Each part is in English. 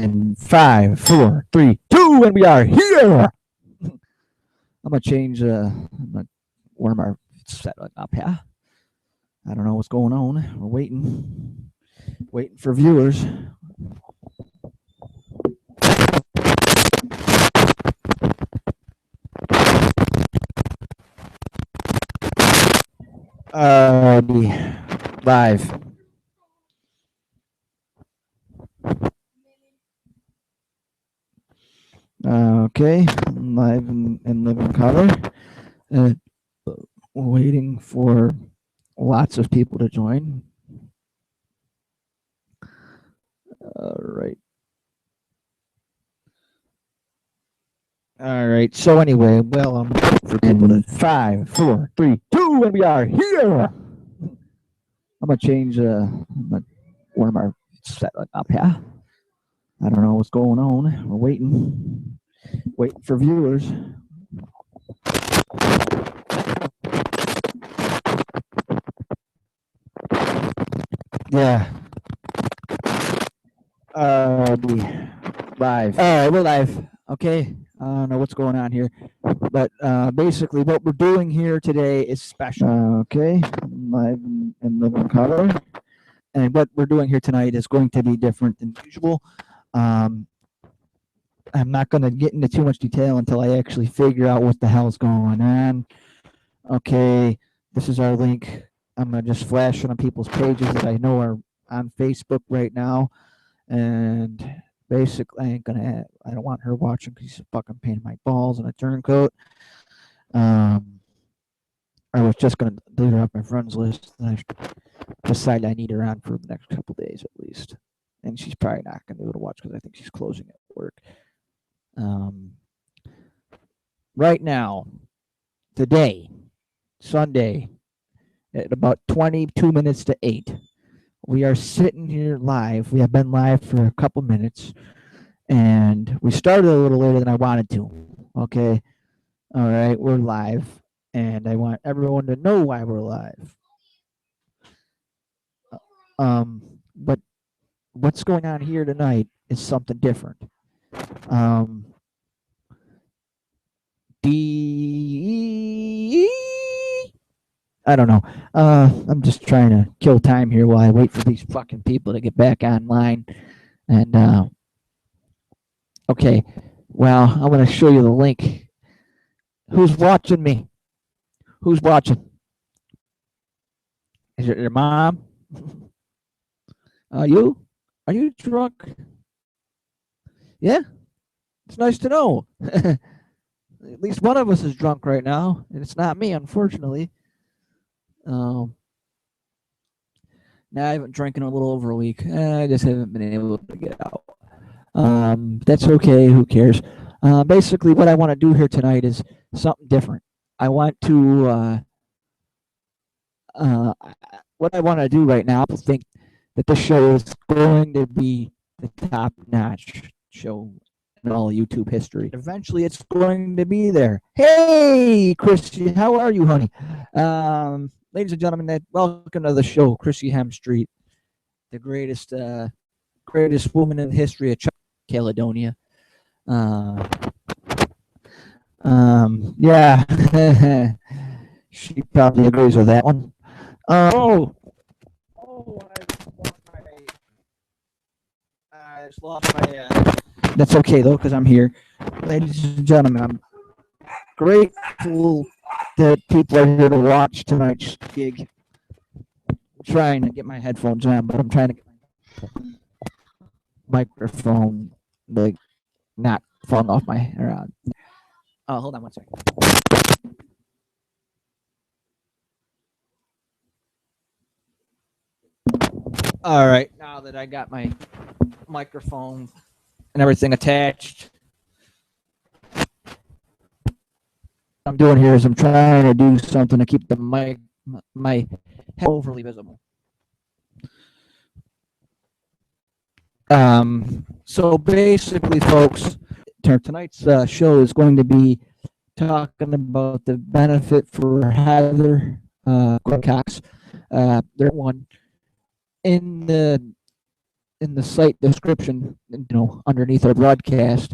In 5, 4, 3, 2, and we are here. I'm gonna change. I'm gonna warm our setup up here. I don't know what's going on. We're waiting for viewers. Live. Okay, live in living color. Waiting for lots of people to join. All right. All right. So anyway, well, for people to 5, 4, 3, 2, and we are here. I'm gonna change. I'm gonna warm our setup up here. I don't know what's going on. We're waiting for viewers. Yeah. Live. All right, we're live. Okay. I don't know what's going on here, but basically, what we're doing here today is special. Okay, live in living color, and what we're doing here tonight is going to be different than usual. I'm not going to get into too much detail until I actually figure out what the hell's going on. Okay, this is our link. I'm going to just flash it on people's pages that I know are on Facebook right now. And basically, I don't want her watching because she's fucking pain in my balls in a turncoat. I was just going to delete her off my friends list. And I decided I need her on for the next couple days at least. And she's probably not going to be able to watch because I think she's closing at work. Right now, today, Sunday, at about 22 minutes to 8, we are sitting here live. We have been live for a couple minutes, and we started a little later than I wanted to. Okay, all right, we're live, and I want everyone to know why we're live. But what's going on here tonight is something different. I don't know. I'm just trying to kill time here while I wait for these fucking people to get back online. And okay, well, I'm going to show you the link. Who's watching me? Who's watching? Is it your mom? You? Are you drunk? Yeah? It's nice to know. At least one of us is drunk right now, and it's not me, unfortunately. Now I haven't drank in a little over a week. I just haven't been able to get out. That's okay. Who cares? Basically, what I want to do here tonight is something different. I want to. What I want to do right now, I think that this show is going to be the top-notch show in all YouTube history. Eventually, it's going to be there. Hey, Chrissy, how are you, honey? Ladies and gentlemen, welcome to the show, Chrissy Hemstreet, the greatest woman in the history of Caledonia. Yeah, she probably agrees with that one. I just lost my. That's okay though, because I'm here, ladies and gentlemen. I'm grateful that people are here to watch tonight's gig. I'm trying to get my headphones on, but I'm trying to get my microphone like not falling off my. Oh, hold on one second. All right, now that I got my microphone and everything attached, what I'm doing here is I'm trying to do something to keep the my head overly visible. So basically, folks, tonight's show is going to be talking about the benefit for Heather Quinn-Cox. They're one in the in the site description, underneath our broadcast.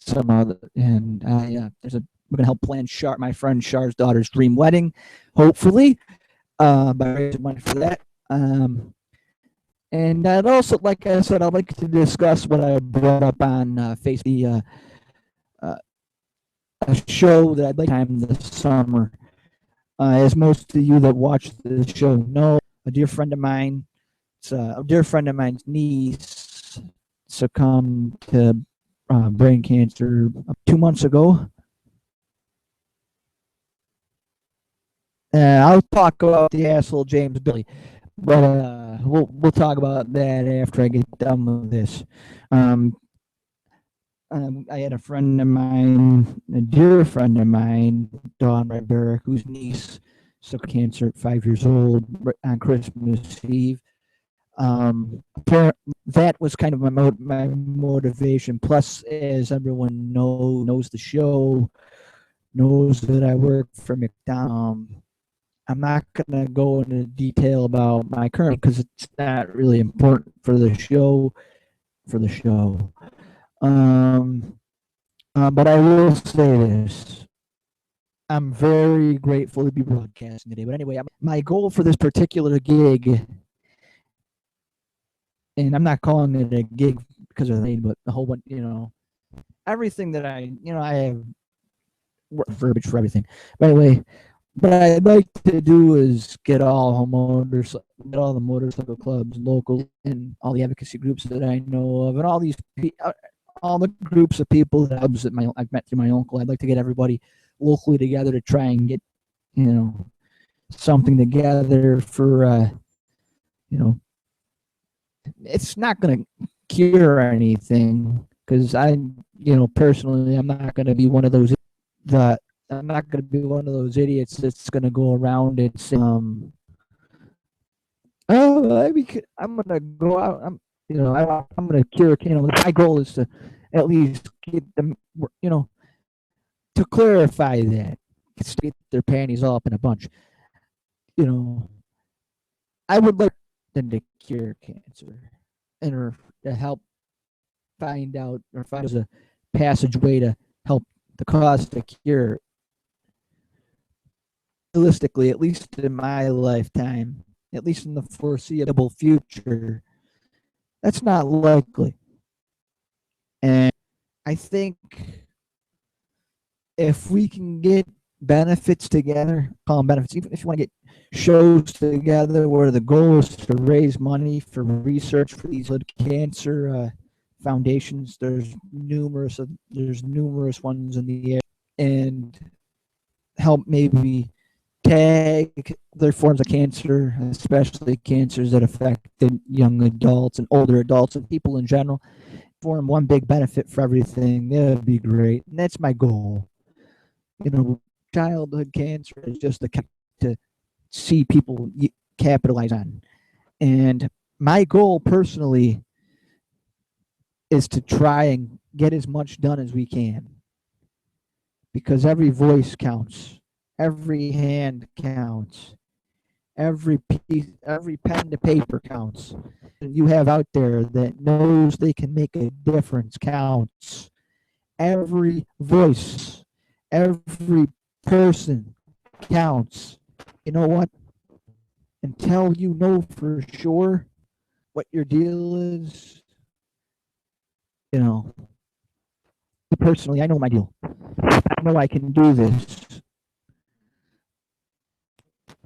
Some other, and we're gonna help plan my friend Char's daughter's dream wedding, hopefully, by raising money for that. And I'd also, like I said, I'd like to discuss what I brought up on Facebook, uh, a show that I'd like to time this summer. As most of you that watch the show know, a dear friend of mine, a dear friend of mine's niece succumbed to brain cancer 2 months ago. I'll talk about the asshole James Billy, but we'll talk about that after I get done with this. I had a friend of mine, a dear friend of mine, Dawn Ryberic, whose niece took cancer at 5 years old on Christmas Eve. That was kind of my motivation. Plus, as everyone knows the show, knows that I work for McDonald's. I'm not going to go into detail about my current because it's not really important for the show. But I will say this. I'm very grateful to be broadcasting today. But anyway, my goal for this particular gig, and I'm not calling it a gig because of the name, but the whole one, everything that I have verbiage for everything. But anyway, what I'd like to do is get all the motorcycle clubs local and all the advocacy groups that I know of, and all the groups of people that I've met through my uncle. I'd like to get everybody locally together to try and get something together for it's not going to cure anything because personally I'm not going to be one of those idiots that's going to go around and say, I'm going to go out. I'm going to cure. My goal is to at least get them, to clarify that, get their panties all up in a bunch. I would like them to cure cancer or to help find out or find a passageway to help the cause to cure. Realistically, at least in my lifetime, at least in the foreseeable future, that's not likely. And I think if we can get benefits together, call them benefits, even if you want to get shows together where the goal is to raise money for research for these cancer foundations. There's numerous ones in the air, and help maybe tag their forms of cancer, especially cancers that affect young adults and older adults and people in general. Form one big benefit for everything. That would be great, and that's my goal. Childhood cancer is just to see people capitalize on. And my goal personally is to try and get as much done as we can, because every voice counts, every hand counts, every pen to paper counts. You have out there that knows they can make a difference counts. Every voice, every person counts. You know what? Until you know for sure what your deal is, personally, I know my deal. I know I can do this.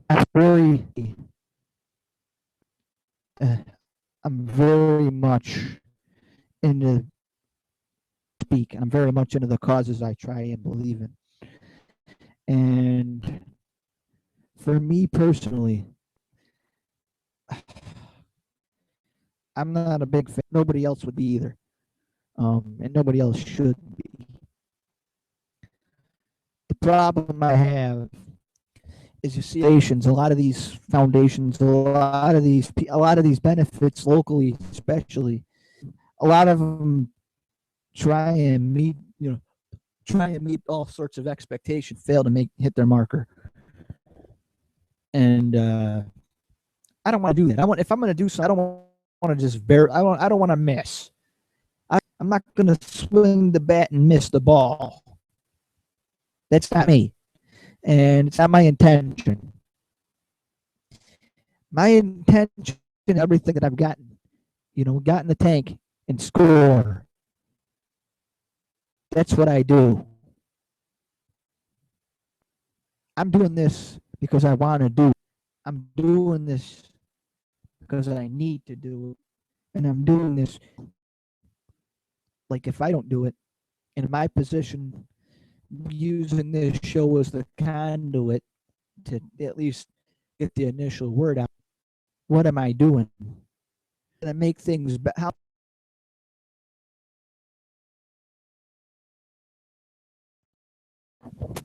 I'm very much into I'm very much into the causes I try and believe in. And for me personally, I'm not a big fan. Nobody else would be either. And nobody else should be. The problem I have is you see a lot of these foundations, a lot of these benefits locally, especially, a lot of them try and meet all sorts of expectations, fail to hit their marker. And I don't want to do that. If I'm going to do something, I don't want to just I don't want to miss. I'm not going to swing the bat and miss the ball. That's not me. And it's not my intention. My intention, everything that I've gotten, got in the tank and score. That's what I do. I'm doing this because I want to do it. I'm doing this because I need to do it. And I'm doing this, like, if I don't do it, in my position, using this show as the conduit to at least get the initial word out. What am I doing? To make things better.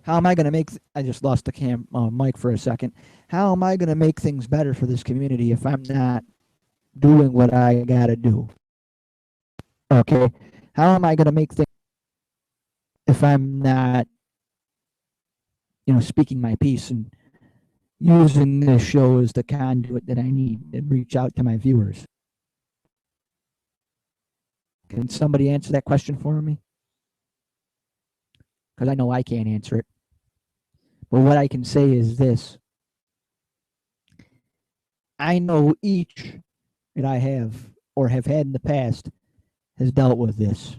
How am I going to make? I just lost the mic for a second. How am I going to make things better for this community if I'm not doing what I got to do? Okay. How am I going to make things if I'm not, speaking my piece and using this show as the conduit that I need to reach out to my viewers? Can somebody answer that question for me? Because I know I can't answer it. But what I can say is this. I know each that I have or have had in the past has dealt with this.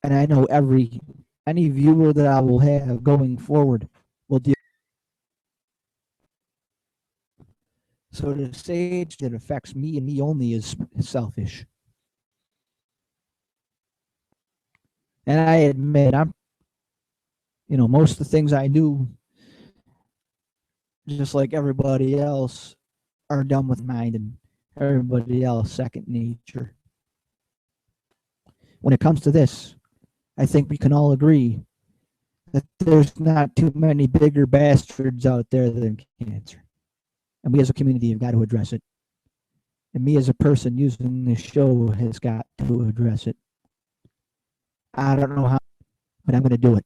And I know any viewer that I will have going forward will deal. So to say that affects me and me only is selfish. And I admit most of the things I do, just like everybody else, are done with mind and everybody else second nature. When it comes to this, I think we can all agree that there's not too many bigger bastards out there than cancer. And we as a community have got to address it. And me as a person using this show has got to address it. I don't know how, but I'm going to do it.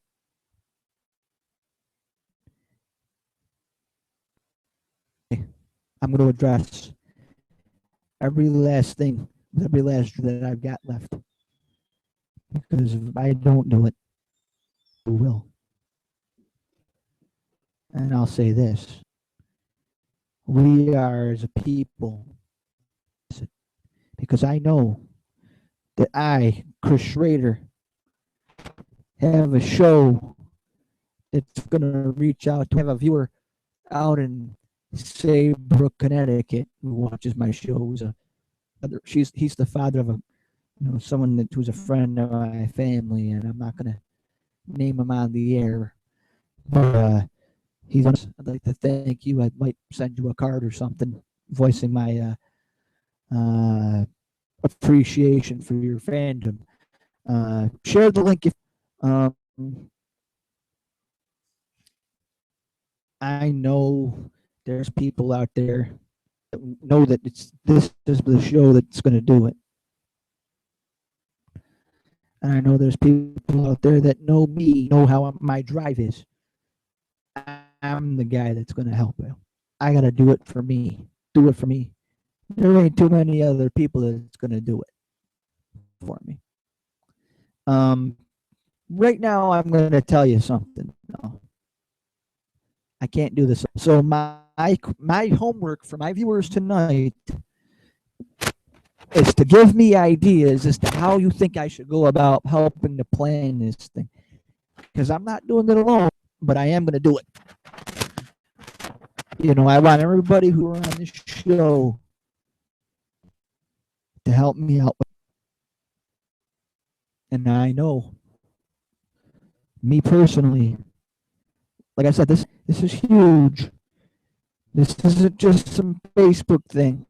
I'm going to address every last thing, every last that I've got left. Because if I don't do it, who will? And I'll say this. We are as a people, because I know that I, Chris Schrader, have a show that's going to reach out to have a viewer out in Saybrook, Connecticut, who watches my shows. He's the father of someone who's a friend of my family, and I'm not going to name him on the air, but I'd like to thank you. I might send you a card or something voicing my appreciation for your fandom. Share the link if I know there's people out there that know that this is the show that's going to do it. And I know there's people out there that know me, know how my drive is. I'm the guy that's going to help you. I got to do it for me. Do it for me. There ain't too many other people that's going to do it for me. Right now, I'm going to tell you something. No, I can't do this. So my homework for my viewers tonight is to give me ideas as to how you think I should go about helping to plan this thing. Because I'm not doing it alone, but I am going to do it. I want everybody who are on this show to help me out. And I know, me personally, like I said, this is huge. This isn't just some Facebook thing.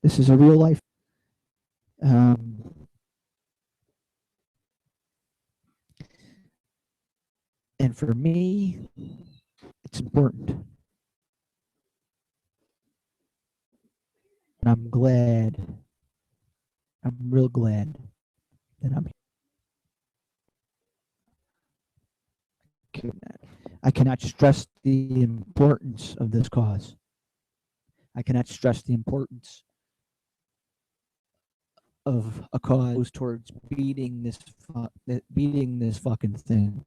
This is a real life. And for me, it's important. And I'm glad. I'm real glad that I'm here. I cannot stress the importance of this cause. I cannot stress the importance of a cause towards beating this fucking thing.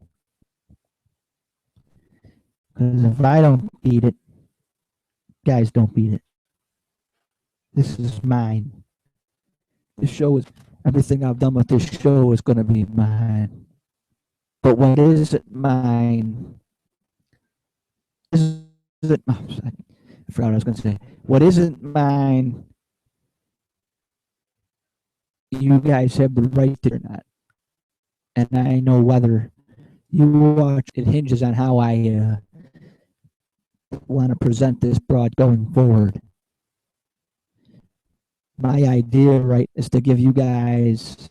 Because if I don't beat it, guys don't beat it. This is mine. This show is everything I've done with this show is going to be mine. But what isn't mine isn't. I forgot what I was going to say. What isn't mine, you guys have the right to or not. And I know whether you watch, it hinges on how I want to present this broad going forward. My idea, right, is to give you guys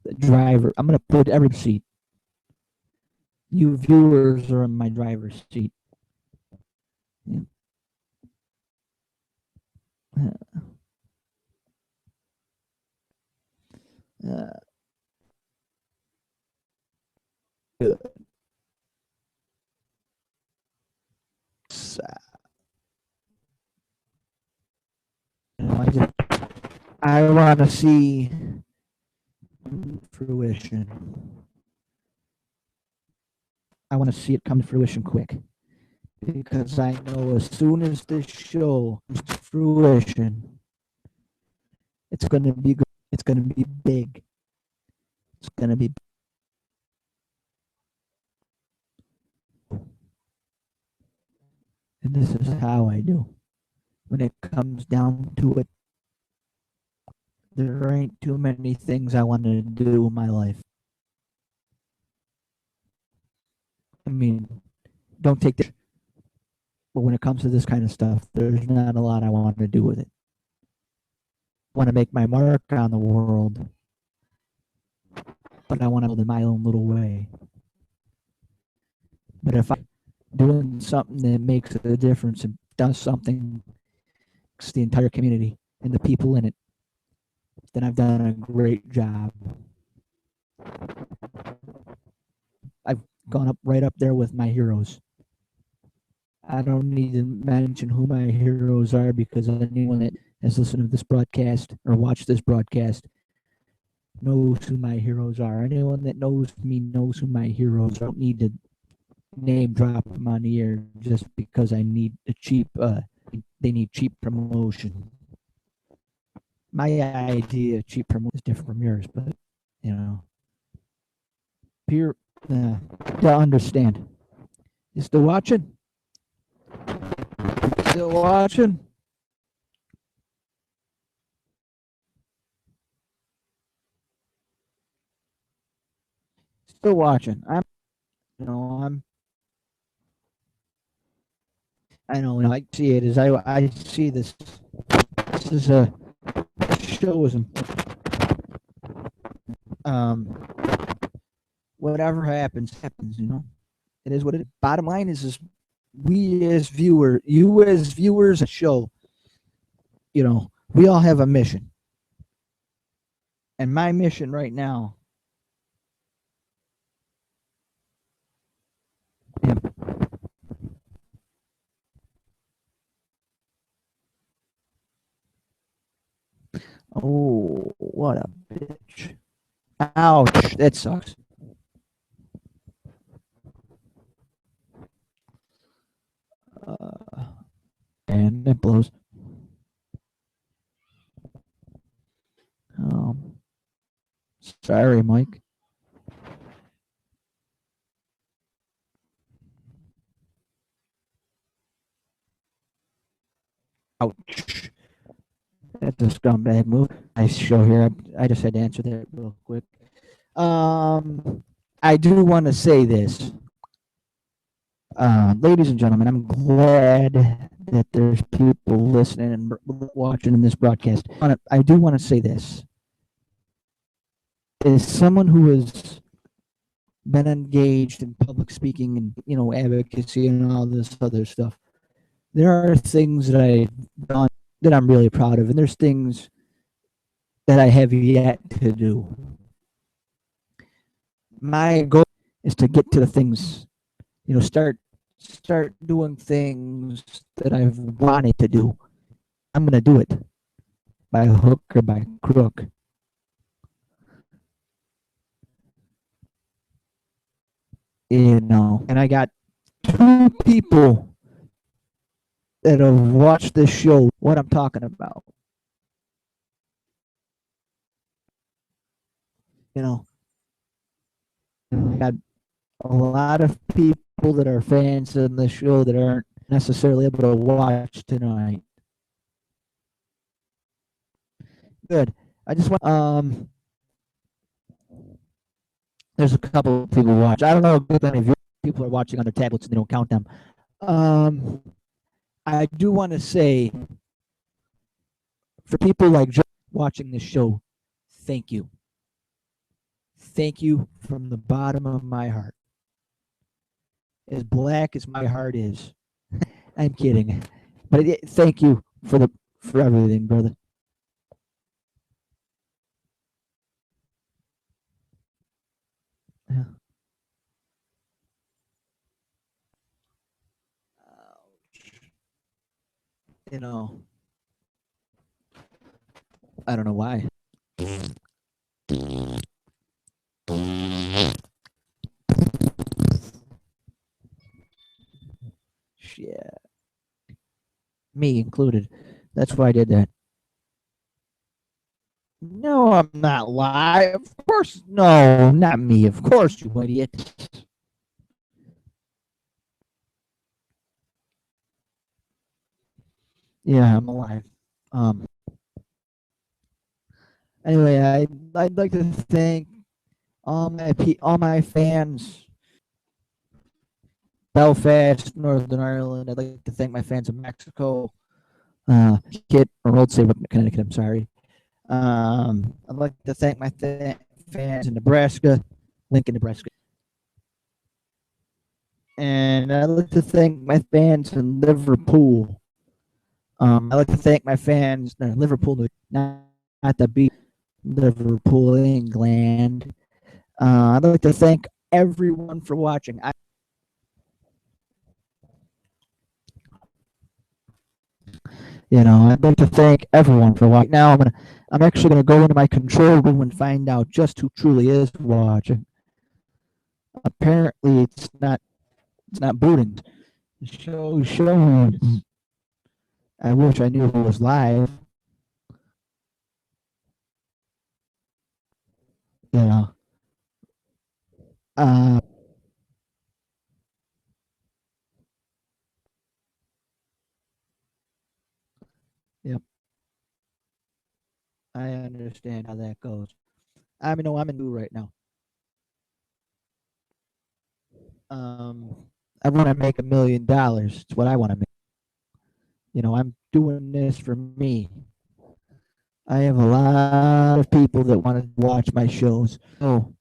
the driver. I'm going to put every seat. You viewers are in my driver's seat. Yeah. Good. I want to see fruition. I want to see it come to fruition quick. Because I know as soon as this show comes to fruition, it's going to be good. It's going to be big. It's going to be. And this is how I do. When it comes down to it, there ain't too many things I want to do in my life. I mean, don't take this. But when it comes to this kind of stuff, there's not a lot I want to do with it. I want to make my mark on the world, but I want to build in my own little way. But if I'm doing something that makes a difference and does something to the entire community and the people in it, then I've done a great job. I've gone up right up there with my heroes. I don't need to mention who my heroes are because anyone that has listened to this broadcast or watched this broadcast knows who my heroes are. Anyone that knows me knows who my heroes are. I don't need to name drop them on the air just because I need a cheap, they need cheap promotion. My idea of cheap promotion is different from yours, but, you know, to understand. You still watching? Still watching? Still watching. I know, I see it as I see this. This is a show is whatever happens, you know. It is what it is. Bottom line is we as viewers, you as viewers of the show, you know, we all have a mission. And my mission right now, oh, what a bitch. Ouch, that sucks. And it blows. Sorry, Mike. Ouch. That's a scumbag move. Nice show here. I just had to answer that real quick. I do want to say this. Ladies and gentlemen, I'm glad that there's people listening and watching in this broadcast. I do want to say this. As someone who has been engaged in public speaking and, you know, advocacy and all this other stuff, there are things that I've done that I'm really proud of, and there's things that I have yet to do. My goal is to get to the things, you know, start start doing things that I've wanted to do, I'm gonna do it by hook or by crook. And I got two people that have watched this show what I'm talking about. You know, I got a lot of people that are fans in the show that aren't necessarily able to watch tonight. Good. I just want there's a couple of people watch. I don't know if any of you people are watching on their tablets and they don't count them. Um, I do want to say for people like Joe watching this show, thank you. Thank you from the bottom of my heart. As black as my heart is. I'm kidding. But thank you for everything, brother. Yeah. You know, I don't know why. Yeah, me included. That's why I did that. No, I'm not lying. Of course, no, not me. Of course, you idiot. Yeah, I'm alive. Um. Anyway, I'd like to thank all my fans, Belfast, Northern Ireland. I'd like to thank my fans in Mexico, Kit or Old Saybrook, Connecticut. I'm sorry. I'd like to thank my fans in Nebraska, Lincoln, Nebraska. And I'd like to thank my fans in Liverpool. I'd like to thank my fans in Liverpool, not the beach, Liverpool, England. I'd like to thank everyone for watching. I'd like to thank everyone for watching. Now I'm actually gonna go into my control room and find out just who truly is watching. Apparently, it's not booting. The show shows. I wish I knew if it was live. You know. Uh. Yep. I understand how that goes. I mean, no, I'm in do right now. Um. I want to make $1 million. It's what I want to make. I'm doing this for me. I have a lot of people that want to watch my shows. Oh,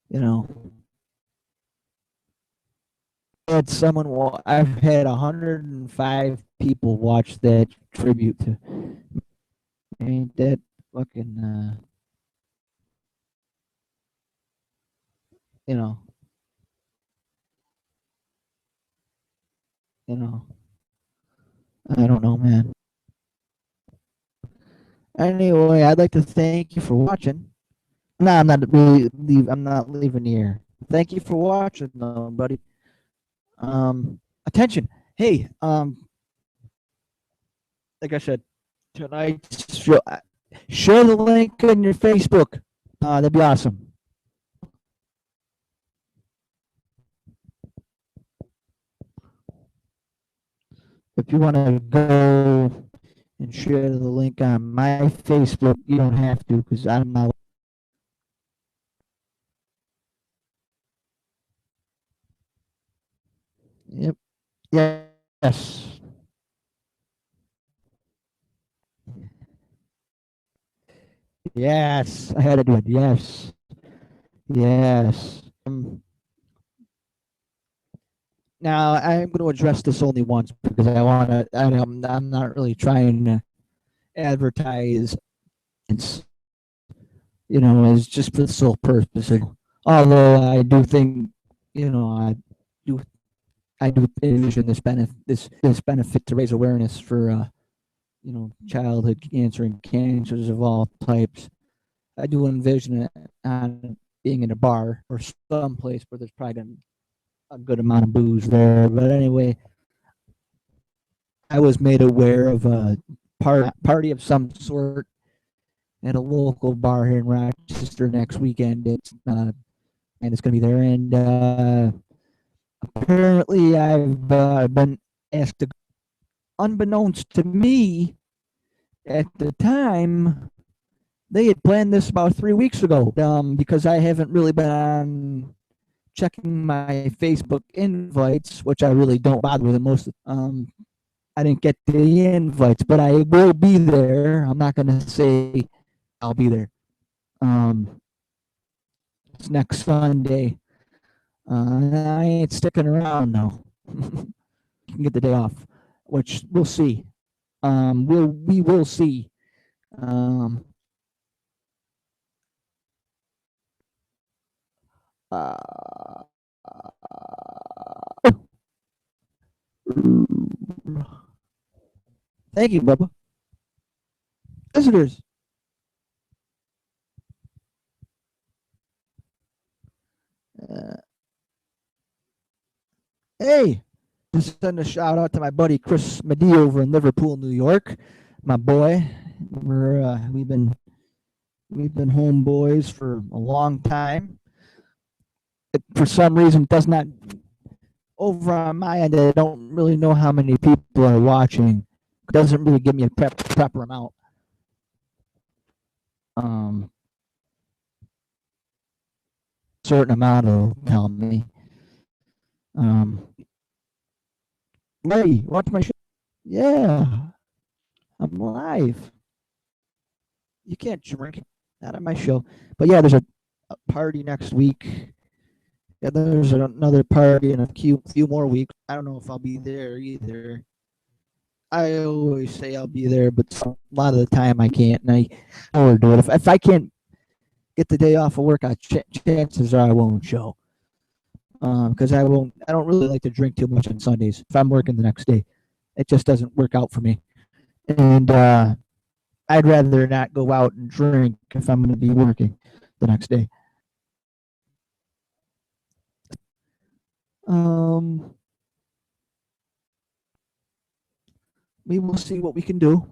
you know, I've had 105 people watch that tribute to. Ain't that fucking, you know, you know, I don't know, man. Anyway, I'd like to thank you for watching. No, I'm not leaving here. Thank you for watching, though, buddy. Attention. Hey, like I said, tonight's show, share the link on your Facebook. That'd be awesome. If you want to go and share the link on my Facebook, you don't have to because I'm not. Yep. Yes. Yes. I had to do it. Yes. Yes. Now I'm going to address this only once because I want to. I'm not really trying to advertise. It's it's just for the sole purpose. Although I do think do I do envision this benefit to raise awareness for childhood cancer and cancers of all types. I do envision it on being in a bar or some place where there's probably a good amount of booze there. But anyway, I was made aware of a party of some sort at a local bar here in Rochester next weekend. And it's going to be there. And apparently, I've been asked to. Unbeknownst to me, at the time, they had planned this about 3 weeks ago. Because I haven't really been on checking my Facebook invites, which I really don't bother with it most. I didn't get the invites, but I will be there. I'm not gonna say I'll be there. It's next Sunday. I ain't sticking around though. You can get the day off, which we'll see. We will see. Thank you, Bubba. Visitors. Hey, just send a shout out to my buddy Chris Medee over in Liverpool, New York. My boy, we've been homeboys for a long time. It, for some reason, does not over on my end. I don't really know how many people are watching. It doesn't really give me a proper amount. Certain amount will tell me. Hey, watch my show. Yeah, I'm live. You can't drink not on my show. But yeah, there's a party next week. Yeah, there's another party in a few more weeks. I don't know if I'll be there either. I always say I'll be there, but a lot of the time I can't, and I overdo it. If I can't get the day off of work, chances are I won't show. Because I don't really like to drink too much on Sundays. If I'm working the next day, it just doesn't work out for me. And I'd rather not go out and drink if I'm going to be working the next day. We will see what we can do.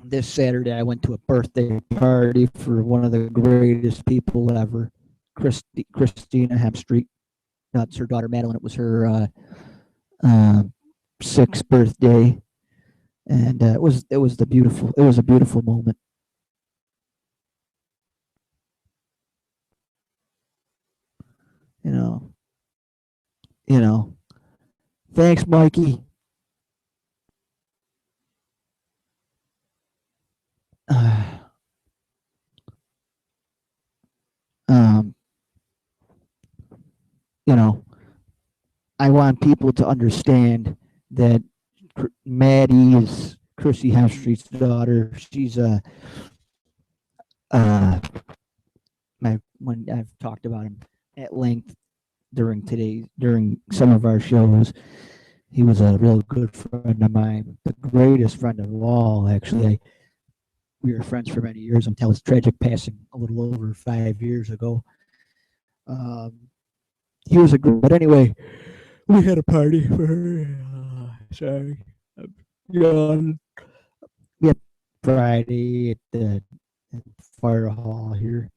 This Saturday, I went to a birthday party for one of the greatest people ever, Christina Hemstreet. That's her daughter Madeline. It was her 6th birthday, and it was a beautiful moment. You know. Thanks, Mikey. You know, I want people to understand that Maddie is Chrissy Hemstreet's daughter. She's when I've talked about him at length during some of our shows. He was a real good friend of mine, the greatest friend of all, actually. We were friends for many years until his tragic passing a little over 5 years ago. He was a good, but anyway, we had a party for her. Sorry, I'm yawn. We had Friday at the fire hall here.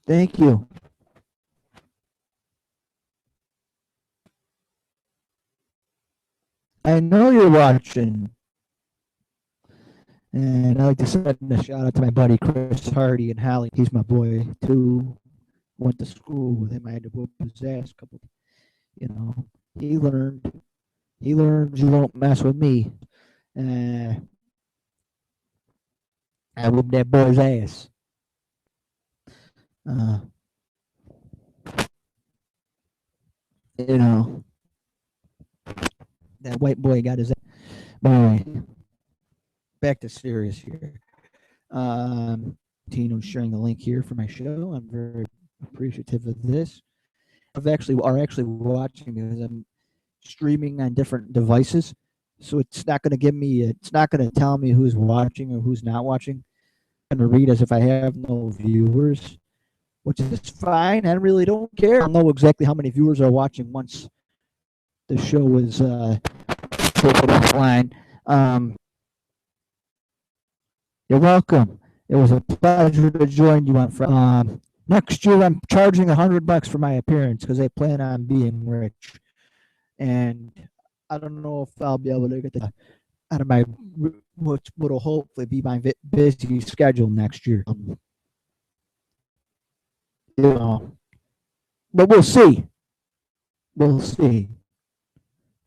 Thank you. I know you're watching. And I like to send a shout out to my buddy Chris Hardy and Holly. He's my boy too. Went to school with him. I had to whoop his ass a couple. He learned. He learned you don't mess with me. I whooped that boy's ass. You know, that white boy got his. Anyway, back to serious here. Tino's sharing the link here for my show. I'm very appreciative of this. Are actually watching because I'm streaming on different devices, so it's not going to give me. It's not going to tell me who's watching or who's not watching. I'm going to read as if I have no viewers, which is fine. I really don't care. I'll know exactly how many viewers are watching once the show is taken offline. You're welcome. It was a pleasure to join you on Friday. Next year, I'm charging $100 for my appearance because I plan on being rich, and I don't know if I'll be able to get the out of my what will hopefully be my busy schedule next year. You know, but we'll see. We'll see.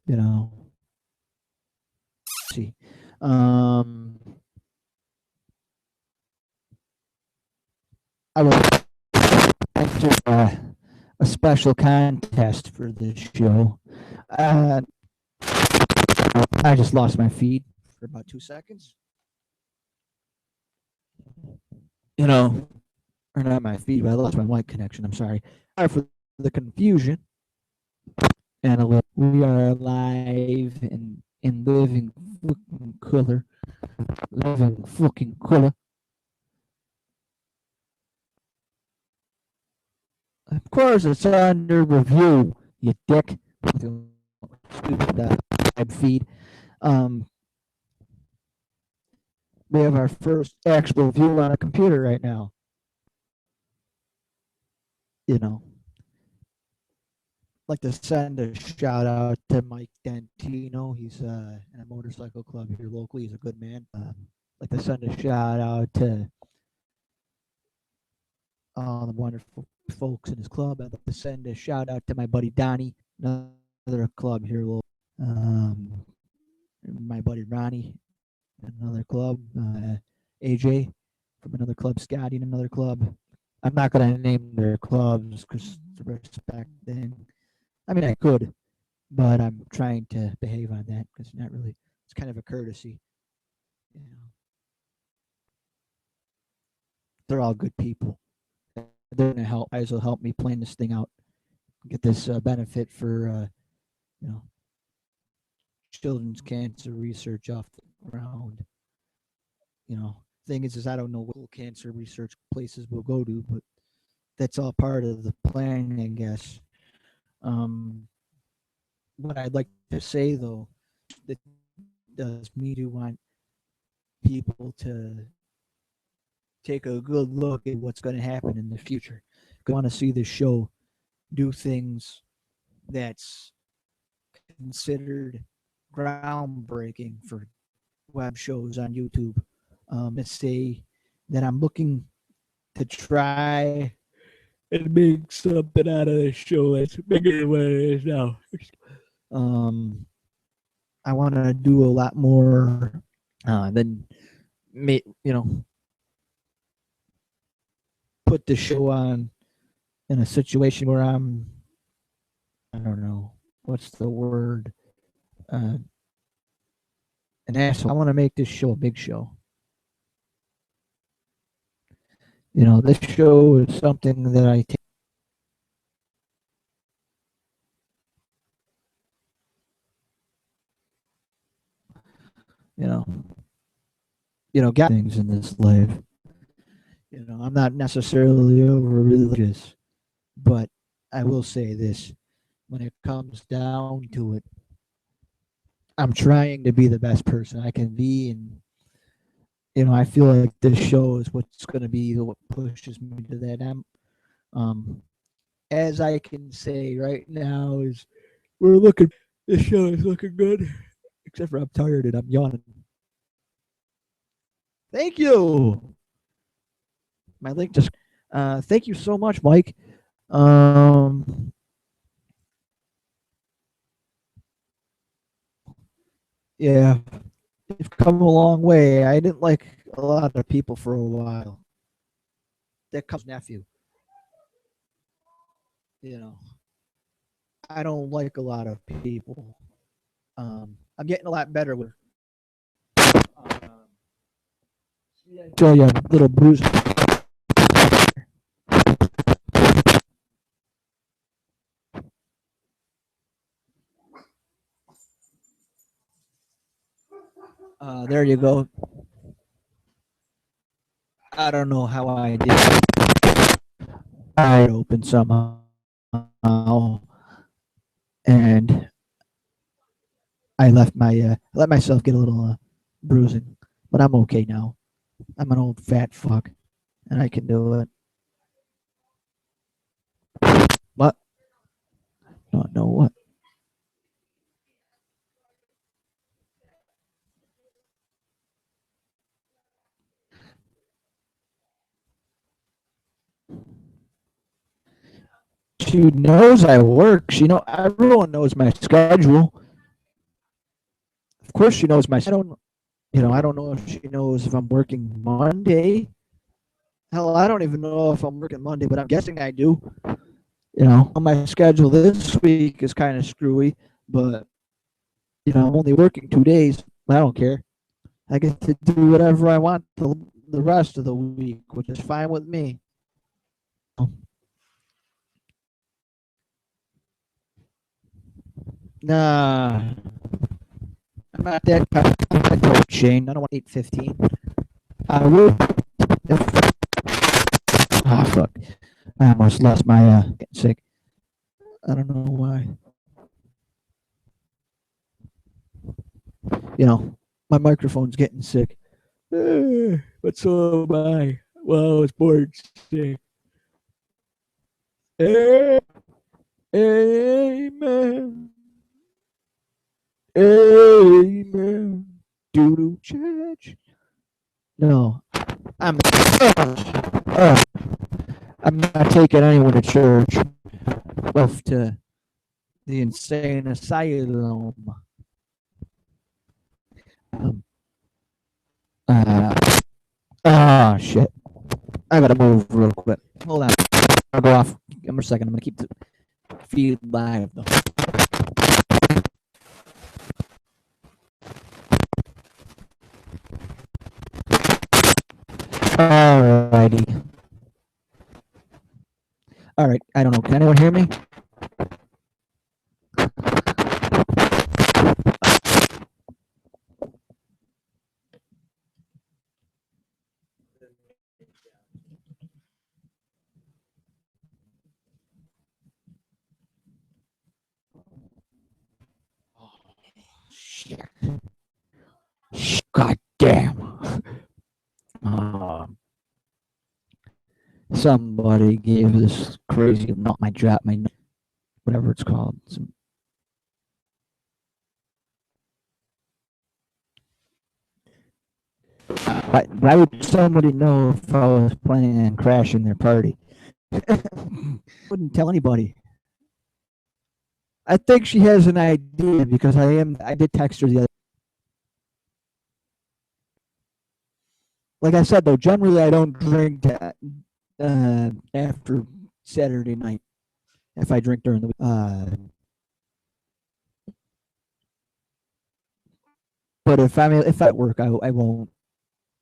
You know, see. Um, I will enter a special contest for this show. I just lost my feed for about 2 seconds. You know, or not my feed, but I lost my mic connection. I'm sorry. Sorry for the confusion. And we are live in living fucking color. Living fucking color. Of course, it's under review, you dick. Stupid feed. We have our first actual view on a computer right now. You know, like to send a shout out to Mike Dentino. He's in a motorcycle club here locally. He's a good man. Like to send a shout out to all the wonderful folks in his club. I'd like to send a shout out to my buddy Donnie, another club here local. My buddy Ronnie, another club. AJ from another club. Scotty in another club. I'm not going to name their clubs because the respect thing. I mean, I could, but I'm trying to behave on that because not really. It's kind of a courtesy. You know, they're all good people. They're going to help. Guys will help me plan this thing out. Get this benefit for you know, children's cancer research off the ground. You know, thing is I don't know what cancer research places we'll go to, but that's all part of the plan, I guess. What I'd like to say though, that does me to want people to take a good look at what's going to happen in the future. I want to see this show do things that's considered groundbreaking for web shows on YouTube. Let's say that I'm looking to try and make something out of this show that's bigger than what it is now. I want to do a lot more than put the show on in a situation where I don't know what's the word, an asshole. I want to make this show a big show. You know, this show is something that I take. Got things in this life. You know, I'm not necessarily over religious, but I will say this: when it comes down to it, I'm trying to be the best person I can be, and I feel like this show is what's going to be what pushes me to that. As I can say right now, is we're looking. This show is looking good, except for I'm tired and I'm yawning. Thank you. My link just. Thank you so much, Mike. Yeah, you've come a long way. I didn't like a lot of people for a while. That comes nephew. you know, I don't like a lot of people. I'm getting a lot better with. Show you a little bruise. There you go. I don't know how I did it. I open somehow, and I let myself get a little bruising, but I'm okay now. I'm an old fat fuck, and I can do it. What? Don't know what. She knows I work. She know everyone knows my schedule. Of course, she knows my. I don't. I don't know if she knows if I'm working Monday. Hell, I don't even know if I'm working Monday, but I'm guessing I do. My schedule this week is kind of screwy, but I'm only working 2 days. I don't care. I get to do whatever I want the rest of the week, which is fine with me. Nah, I'm not that type Shane. I don't want 8:15. I will. If, fuck. I almost lost my getting sick. I don't know why. My microphone's getting sick. But so am I. Well, I was born sick. Amen. Amen. Doodle church. No, I'm. I'm not taking anyone to church. Off to the insane asylum. Um, uh, shit. I gotta move real quick. Hold on. I'll go off. Give me a second. I'm gonna keep the feed live though. Alrighty. Alright. I don't know. Can anyone hear me? Shit. God damn. Somebody gave this crazy, not my drop, my whatever it's called. Why would somebody know if I was planning on crashing their party? Wouldn't tell anybody. I think she has an idea because I did text her the other. Like I said though, generally I don't drink after Saturday night. If I drink during the week, but if I'm at work, I won't.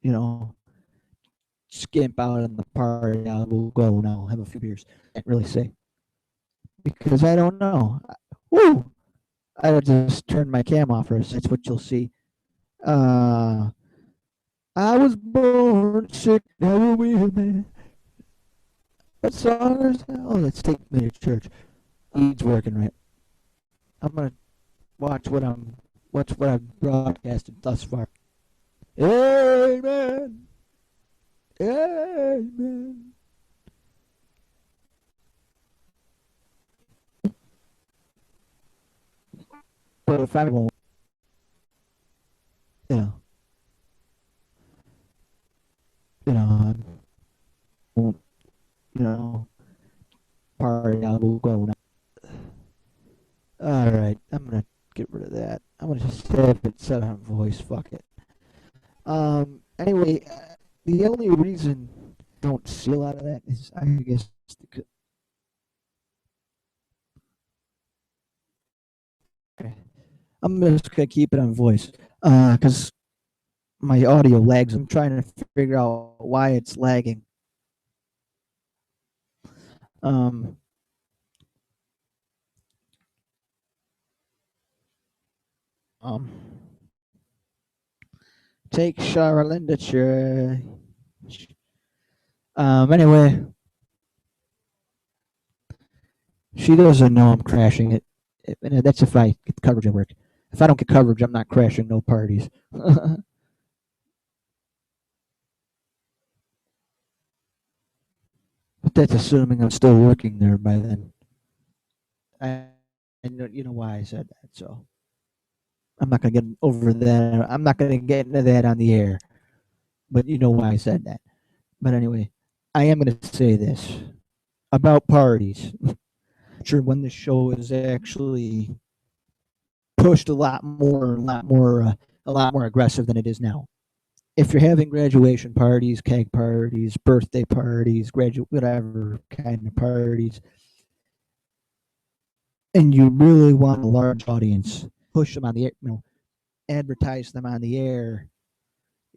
You know, skimp out on the party. I will go now, have a few beers. Can't really say because I don't know. Woo! I just turned my cam off for us. That's what you'll see. Uh, I was born sick, never will man. What song is that? Oh, let's take me to church. He's working right. I'm gonna watch what I've broadcasted thus far. Amen. Amen. But if I won't, you know, I won't, you know, party. I will go now. All right, I'm gonna get rid of that. I'm gonna just have it set on voice. Fuck it. Anyway, the only reason I don't see a lot of that is I guess I'm just gonna keep it on voice, because my audio lags. I'm trying to figure out why it's lagging. Um, um, take Charlinda Church. Anyway, she doesn't know I'm crashing it. And that's if I get coverage at work. If I don't get coverage, I'm not crashing no parties. But that's assuming I'm still working there by then. I, I know you know why I said that, so I'm not gonna get over that. I'm not gonna get into that on the air. But you know why I said that. But anyway, I am gonna say this about parties. Sure, when the show is actually pushed a lot more aggressive than it is now. If you're having graduation parties, keg parties, birthday parties, graduate whatever kind of parties, and you really want a large audience, push them on the air, advertise them on the air.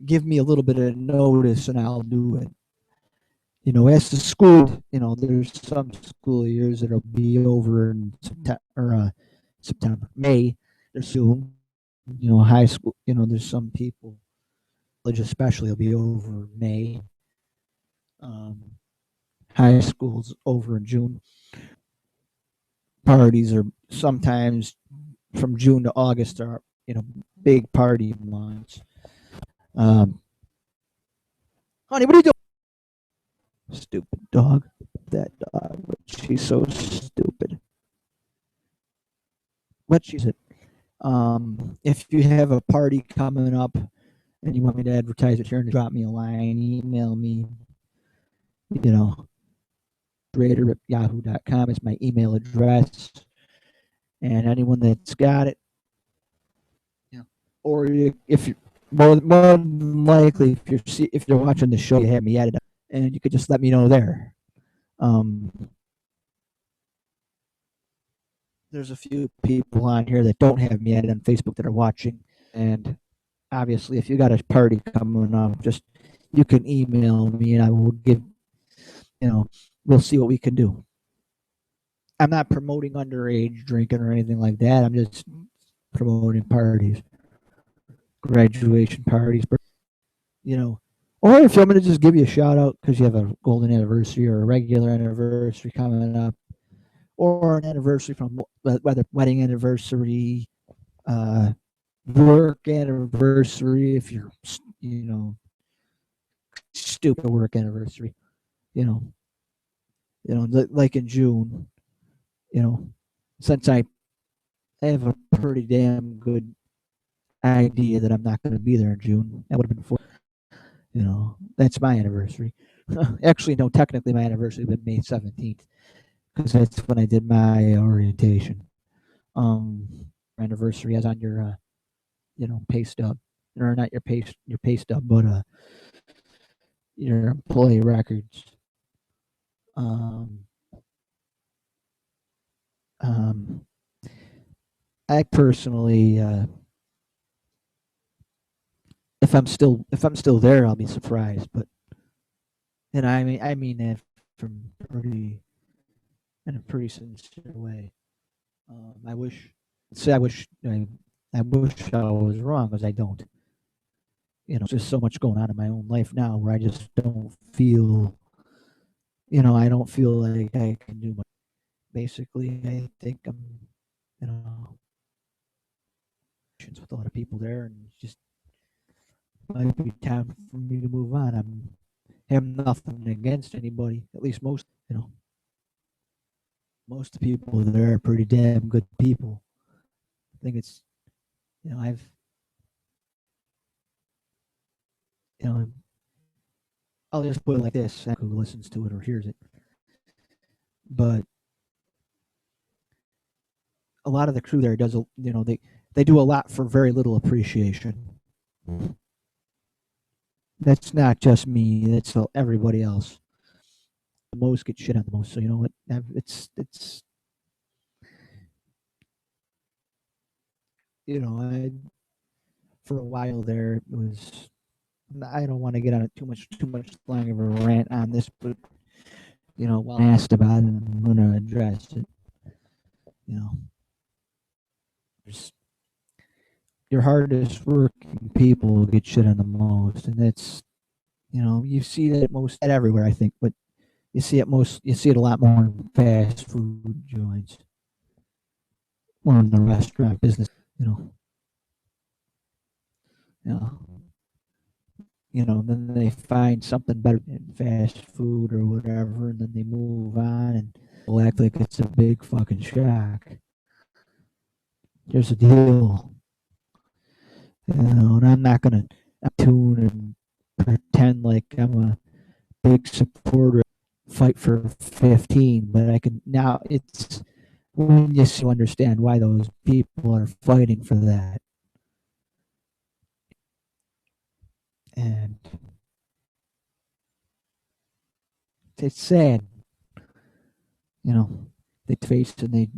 Give me a little bit of notice, and I'll do it. As the school, there's some school years that'll be over in September, May. There's soon, high school. There's some people, college especially, will be over May. Um, High school's over in June. Parties are sometimes from June to August are big party months. Um, Honey, what are you doing? Stupid dog. That dog. She's so stupid. What she said. If you have a party coming up and you want me to advertise it here, and drop me a line, email me. You know, Raider@yahoo.com is my email address, and anyone that's got it, or if you more than likely if you're watching the show, you have me added, and you could just let me know there. Um, there's a few people on here that don't have me added on Facebook that are watching, and obviously, if you got a party coming up, just you can email me, and I will give. You know, we'll see what we can do. I'm not promoting underage drinking or anything like that. I'm just promoting parties, graduation parties, or if you want me to just give you a shout out because you have a golden anniversary or a regular anniversary coming up, or an anniversary from whether wedding anniversary, uh, work anniversary, if you're, you know, stupid work anniversary, you know, like in June, you know, since I have a pretty damn good idea that I'm not going to be there in June. That would have been that's my anniversary. Actually, no, technically my anniversary would be May 17th because that's when I did my orientation. Um, Anniversary as on your, pay stub, or not your pay stub, but your employee records. Um, um, I personally, if I'm still there, I'll be surprised. But I mean that from pretty in a pretty sincere way. I wish, say, I wish I was wrong because I don't. Just so much going on in my own life now where I just don't feel, I don't feel like I can do much. Basically, I think I'm, you know, with a lot of people there, and it's just might be time for me to move on. Have nothing against anybody. At least most of the people there are pretty damn good people. I think it's, I've, you know, I'll just put it like this: who listens to it or hears it, but a lot of the crew there they do a lot for very little appreciation. That's not just me. That's everybody else. The most get shit on the most. So you know what? It's I for a while there it was. I don't want to get on it too much long of a rant on this, but while asked about it, I'm going to address it. You know, there's your hardest working people get shit on the most, and that's you see that most at everywhere, I think, but you see it a lot more in fast food joints, more in the restaurant business. You know, you know, then they find something better in fast food or whatever, and then they move on, and they'll act like it's a big fucking shock. Here's the deal, and I'm not gonna tune and pretend like I'm a big supporter. Fight for 15, but I can now. It's when you understand why those people are fighting for that, and it's sad. They face and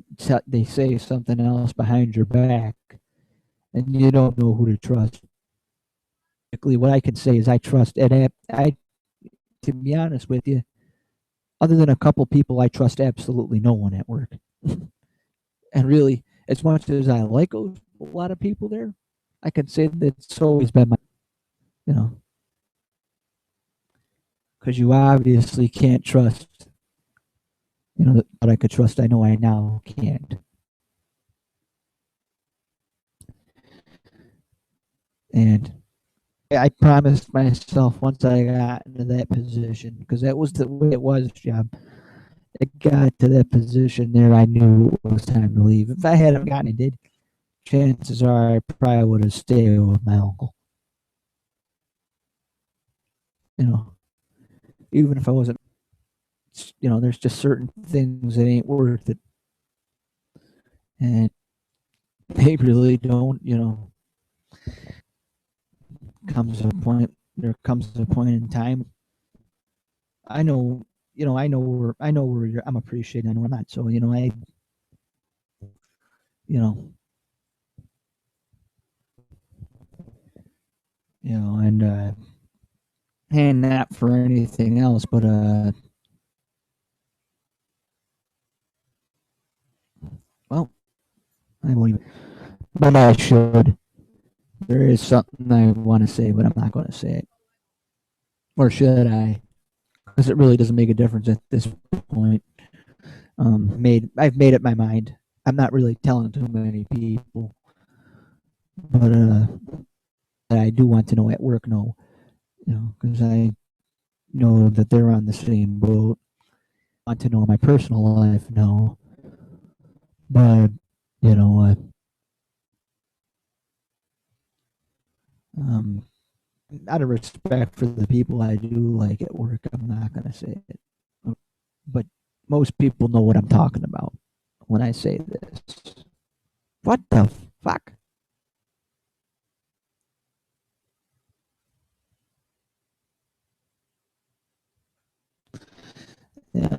they say something else behind your back, and you don't know who to trust. What I can say is I trust, and to be honest with you, other than a couple people, I trust absolutely no one at work. And really, as much as I like a lot of people there, I can say that it's always been you know, because you obviously can't trust, that I could trust. I know I now can't. And I promised myself once I got into that position, because that was the way it was, job. It got to that position there, I knew it was time to leave. If I hadn't gotten it, chances are I probably would have stayed with my uncle. Even if I wasn't, there's just certain things that ain't worth it. And they really don't, there comes a point in time. I know, I know where I'm appreciating, I know I'm not. So, you know, and, and not for anything else, but, well, I won't even, but I should. There is something I want to say, but I'm not going to say it. Or should I? Because it really doesn't make a difference at this point. I've made up my mind. I'm not really telling too many people, but I do want to know at work. No, because I know that they're on the same boat. I want to know in my personal life. No, but you know, um, out of respect for the people I do like at work, I'm not gonna say it. But most people know what I'm talking about when I say this. What the fuck? Yeah,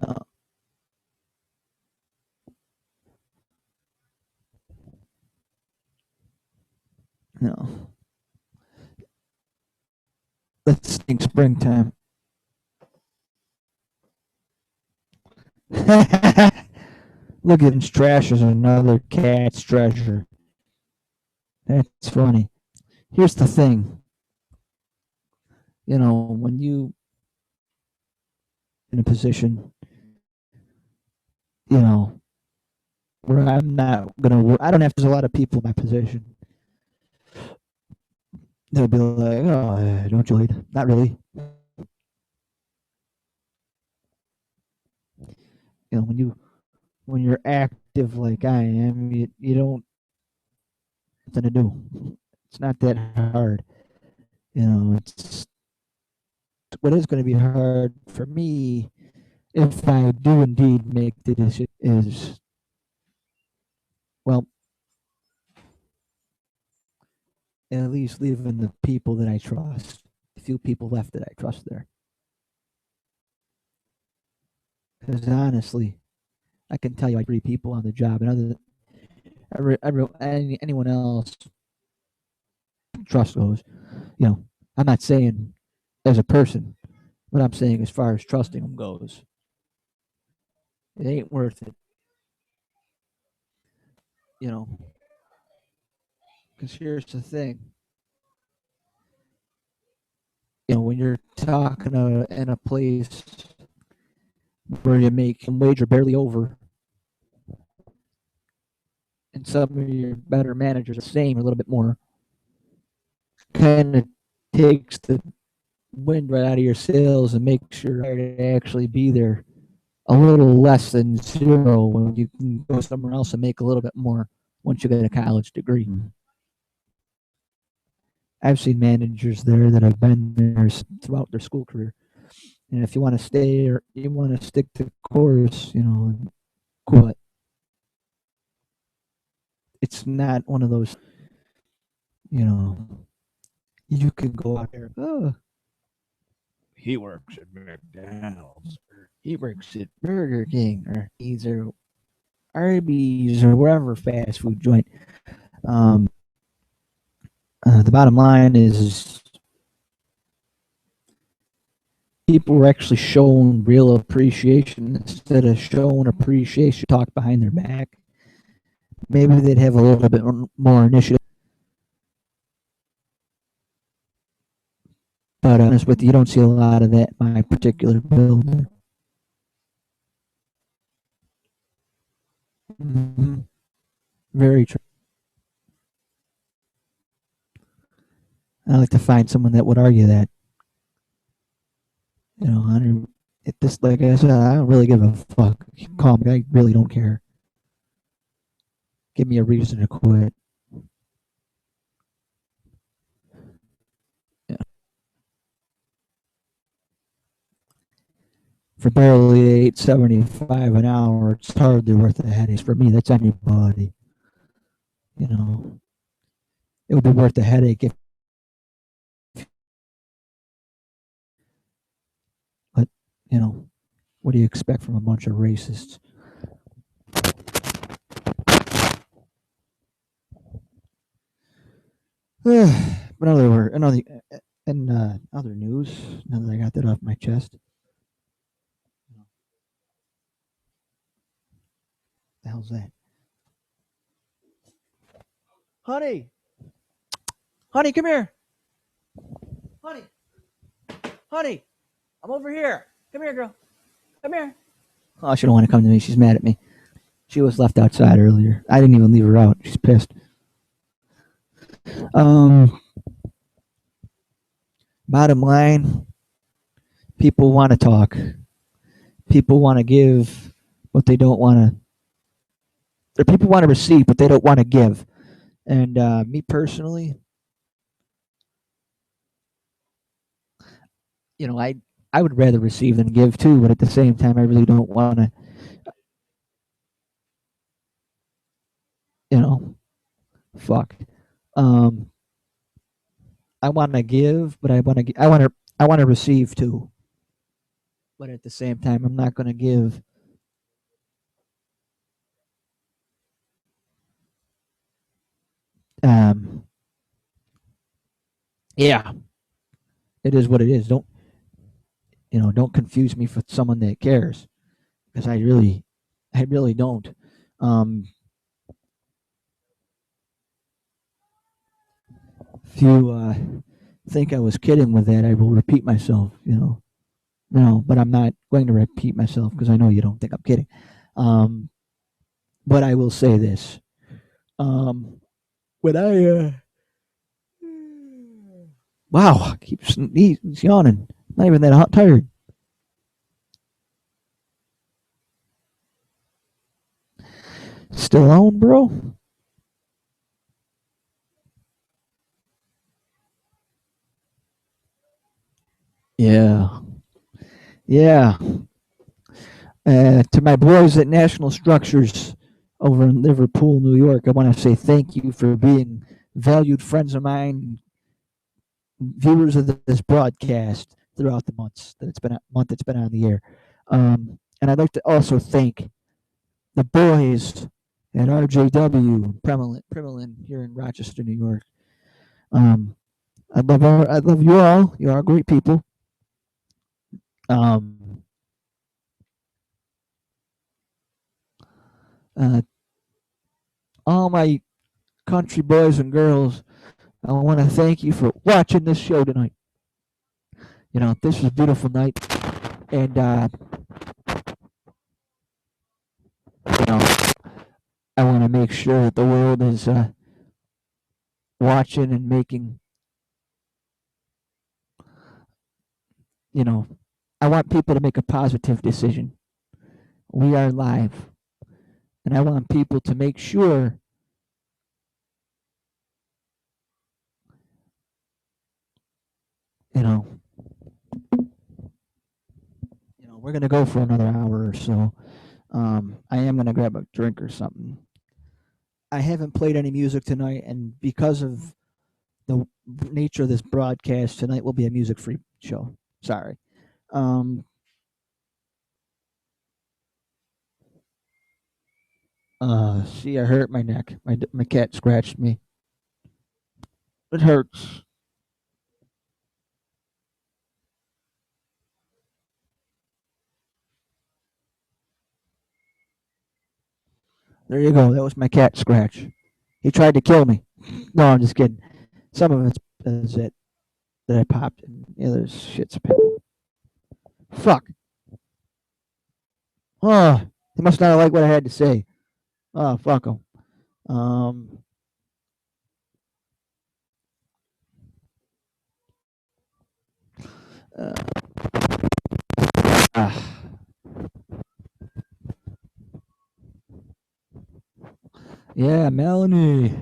no. Let's think springtime. Look at his trash as another cat's treasure. That's funny. Here's the thing. When you in a position, you know, where I'm not gonna work, I don't have to. There's a lot of people in my position. They'll be like, "Oh, don't you lead?" Not really. When you're active like I am, you don't have nothing to do. It's not that hard. It's what is going to be hard for me if I do indeed make the decision is, well, at least leaving the people that I trust. The few people left that I trust there. Because honestly, I can tell you, I 3 people on the job, and anyone else, trust goes. I'm not saying as a person, but I'm saying as far as trusting them goes, it ain't worth it. You know, because here's the thing. When you're talking in a place where you make wage or barely over, and some of your better managers are the same or a little bit more, kind of takes the wind right out of your sails and makes sure to actually be there a little less than zero when you can go somewhere else and make a little bit more once you get a college degree. I've seen managers there that have been there throughout their school career. And if you want to stay or you want to stick to the course, cool. But it's not one of those, you could go out there, oh, he works at McDonald's, or he works at Burger King, or he's at Arby's, or wherever fast food joint. The bottom line is people were actually shown real appreciation instead of showing appreciation, talk behind their back. Maybe they'd have a little bit more initiative. But honest with you don't see a lot of that in my particular building. Mm-hmm. Very true. I like to find someone that would argue that. Like I said, I don't really give a fuck. Call me. I really don't care. Give me a reason to quit. Yeah. For barely $8.75 an hour, it's hardly worth the headache. For me, that's anybody. It would be worth the headache if. But what do you expect from a bunch of racists? But other news, now that I got that off my chest. The hell's that? Honey, come here. Honey, I'm over here. Come here, girl. Come here. Oh, she don't want to come to me. She's mad at me. She was left outside earlier. I didn't even leave her out. She's pissed. Bottom line, people want to talk. People want to give, but they don't want to. Or people want to receive, but they don't want to give. And me personally, I would rather receive than give too. But at the same time, I really don't want to. Fuck. I want to give, but I want to receive too. But at the same time, I'm not going to give. Yeah, it is what it is. Don't confuse me with someone that cares, because I really don't. If you think I was kidding with that, I will repeat myself. No, but I'm not going to repeat myself because I know you don't think I'm kidding. But I will say this: when wow, I keep he's yawning. Not even that hot tired. Still on, bro? Yeah. To my boys at National Structures over in Liverpool, New York, I want to say thank you for being valued friends of mine, viewers of this broadcast throughout the month it's been on the air. And I'd like to also thank the boys at RJW Primelin here in Rochester, New York. I love you all. You are great people. Um, uh, all my country boys and girls, I want to thank you for watching this show tonight. This was a beautiful night, and you know, I want to make sure that the world is watching and making. I want people to make a positive decision. We are live, and I want people to make sure we're gonna go for another hour or so. I am gonna grab a drink or something. I haven't played any music tonight, and because of the nature of this broadcast, tonight will be a music-free show. Sorry. See, I hurt my neck. My cat scratched me. It hurts. There you go. That was my cat scratch. He tried to kill me. No, I'm just kidding. Some of it's is it that I popped, and the other shit's a pill. Fuck. Oh, he must not have liked what I had to say. Oh, fuck him. Um. Uh, ah. Yeah, Melanie.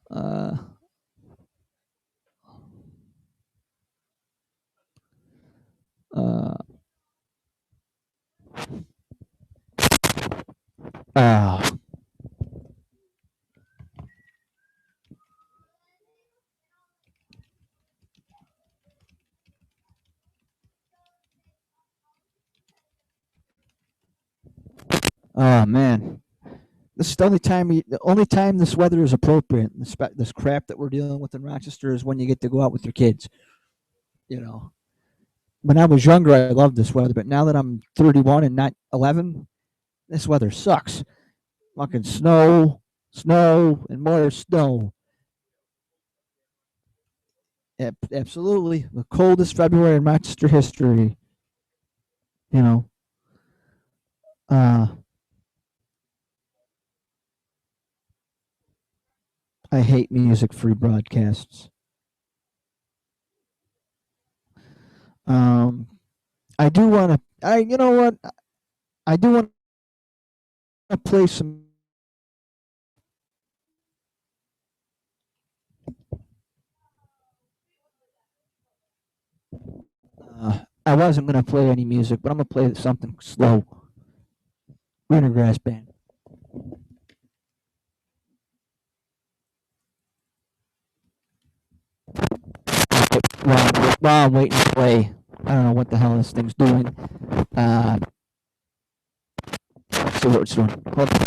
Uh. Uh. Ah. Oh man. This is the only time this weather is appropriate. This crap that we're dealing with in Rochester is when you get to go out with your kids. You know, when I was younger, I loved this weather, but now that I'm 31 and not 11, this weather sucks. Fucking snow, snow, and more snow. Absolutely, the coldest February in Rochester history. You know, uh, I hate music-free broadcasts. Um, I do want to. You know what? I do want to play some. I wasn't gonna play any music, but I'm gonna play something slow. Greener Grass Band. While I'm waiting to play, I don't know what the hell this thing's doing. Let's see what it's doing. Hold on.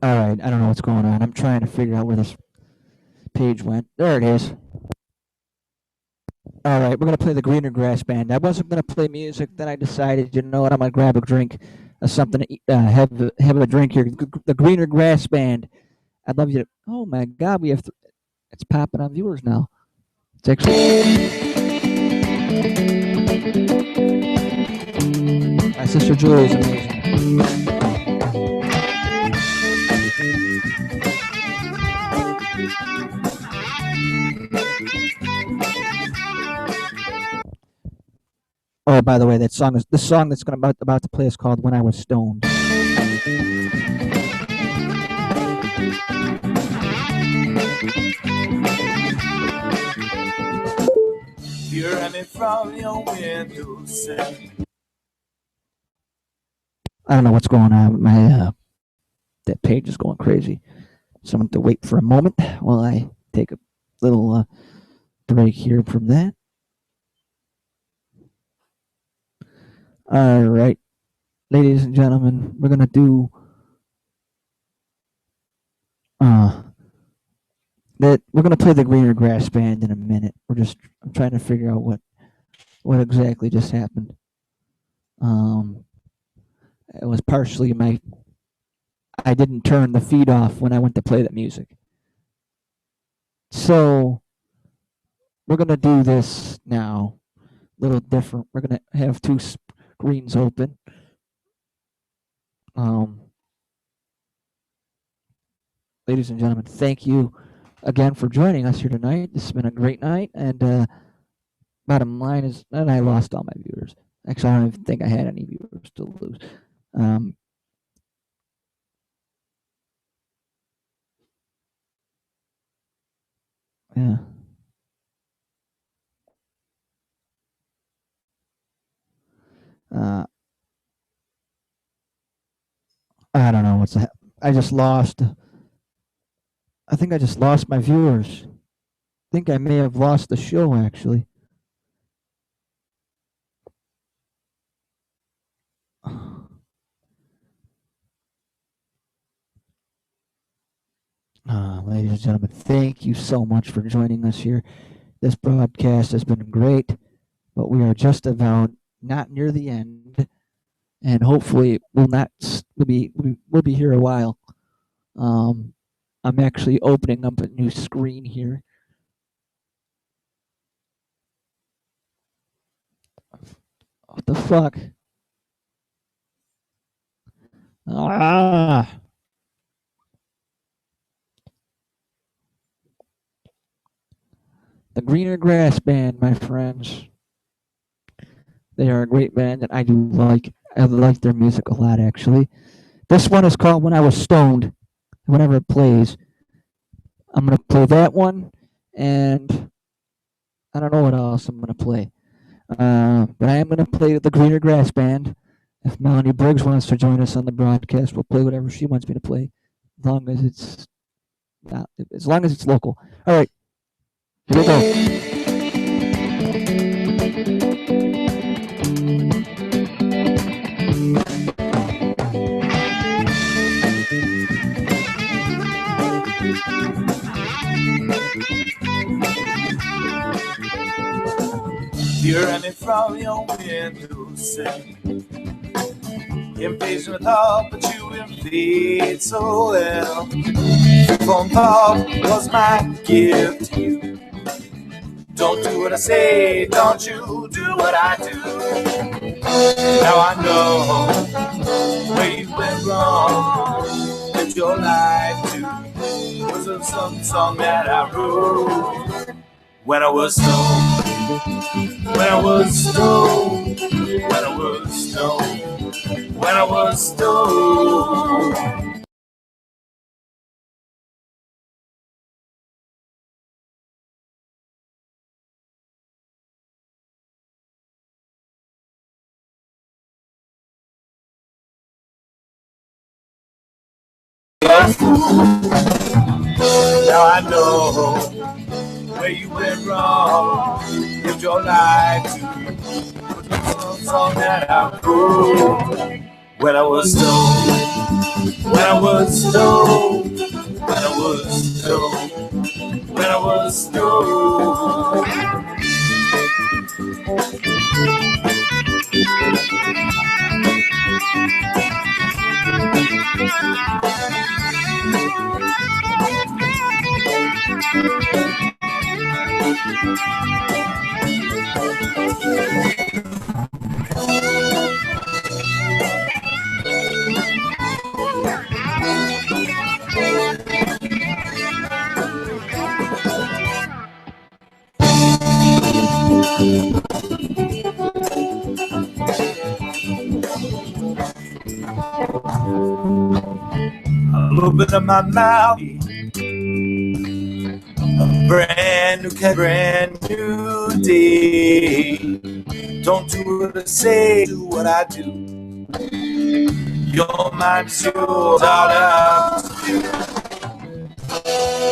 All right, I don't know what's going on. I'm trying to figure out where this page went. There it is. All right, we're gonna play the Greener Grass Band. I wasn't gonna play music, then I decided, you know what, I'm gonna grab a drink, something to eat, have a drink here. The Greener Grass Band. I'd love you to. Oh my God, we have. It's popping on viewers now. It's actually. My sister Julie is amazing. Oh, by the way, the song that's about to play is called "When I Was Stoned." You're running from your window sill. I don't know what's going on. My that page is going crazy. So I'm going to wait for a moment while I take a little break here from that. All right, ladies and gentlemen, we're going to do that. We're going to play the Greener Grass Band in a minute. I'm trying to figure out what exactly just happened. It was partially I didn't turn the feed off when I went to play the music. So we're going to do this now a little different. We're going to have two screens open. Ladies and gentlemen, thank you again for joining us here tonight. This has been a great night, and bottom line is that I lost all my viewers. Actually, I don't even think I had any viewers to lose. Yeah. I don't know what's that. I think I just lost my viewers. I think I may have lost the show, actually. Ladies and gentlemen, thank you so much for joining us here. This broadcast has been great, but we are just about not near the end, and hopefully we'll be here a while. I'm actually opening up a new screen here. What the fuck? Ah! The Greener Grass Band, my friends. They are a great band that I do like. I like their music a lot, actually. This one is called When I Was Stoned. Whenever it plays, I'm going to play that one, and I don't know what else I'm going to play. But I am going to play the Greener Grass Band. If Melanie Briggs wants to join us on the broadcast, we'll play whatever she wants me to play, as long as it's local. All right, here we go. You're running from your window sill. Impatient with all, but you invade so well. Phone call was my gift to you. Don't do what I say, don't you do what I do. Now I know where you went wrong. Lived your life too. Was it some song that I wrote when I was stoned? When I was stoned, when I was stoned, when I was stoned. Now I know where you went wrong. Lived your life to some song that I wrote when I was stoned. When I was stoned. When I was stoned. When I was stoned. A little bit of my mouth, a brand new day. Don't do what I say, do what I do. Your mind is yours, all up to you.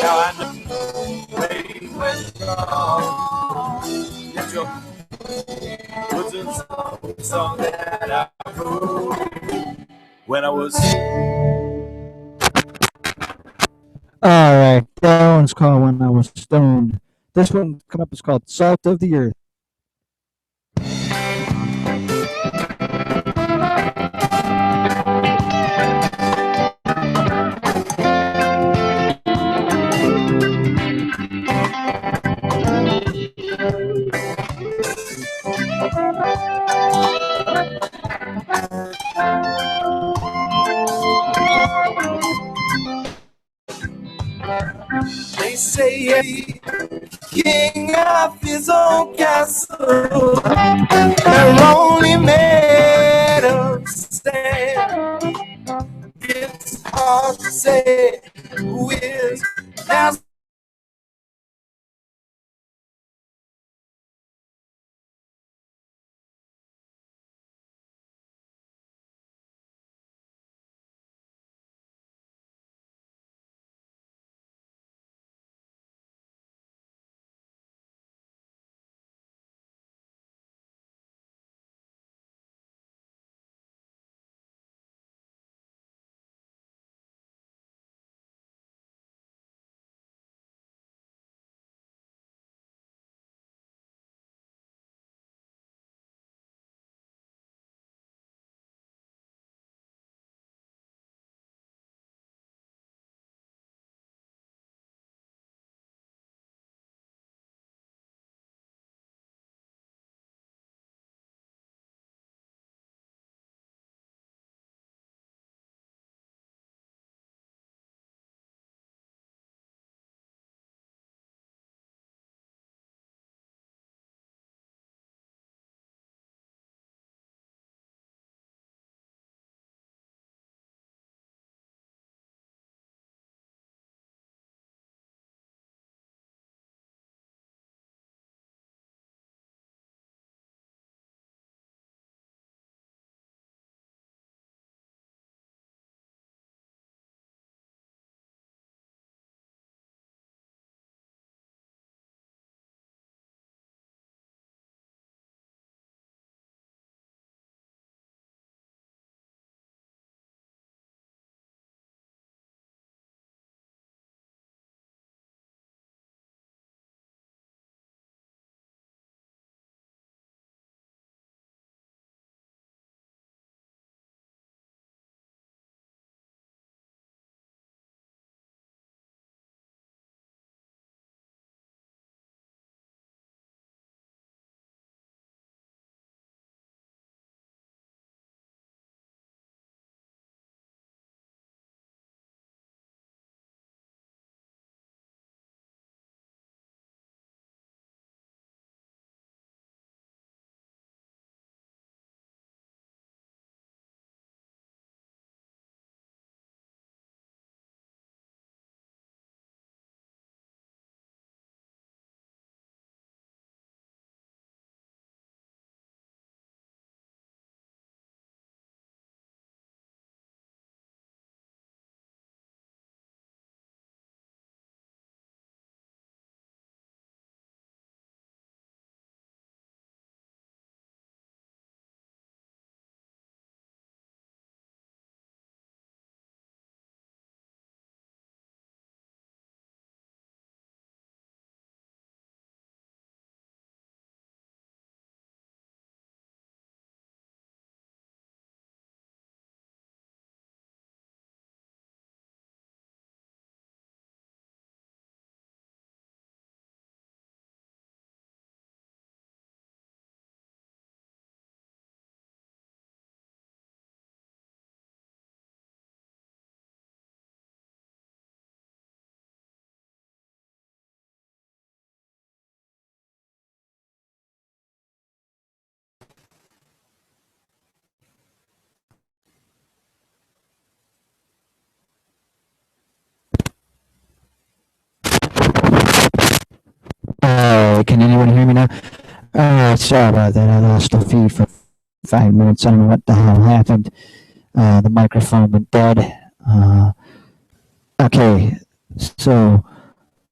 Now I know where you went wrong. Yes, your was a song that I wrote when I was. All right, that one's called When I Was Stoned. This one coming up is called Salt of the Earth. They say king of his own castle, they're only made of sand. It's hard to say who is master. now. Sorry about that. I lost the feed for 5 minutes. I don't know what the hell happened. The microphone went dead. Okay, so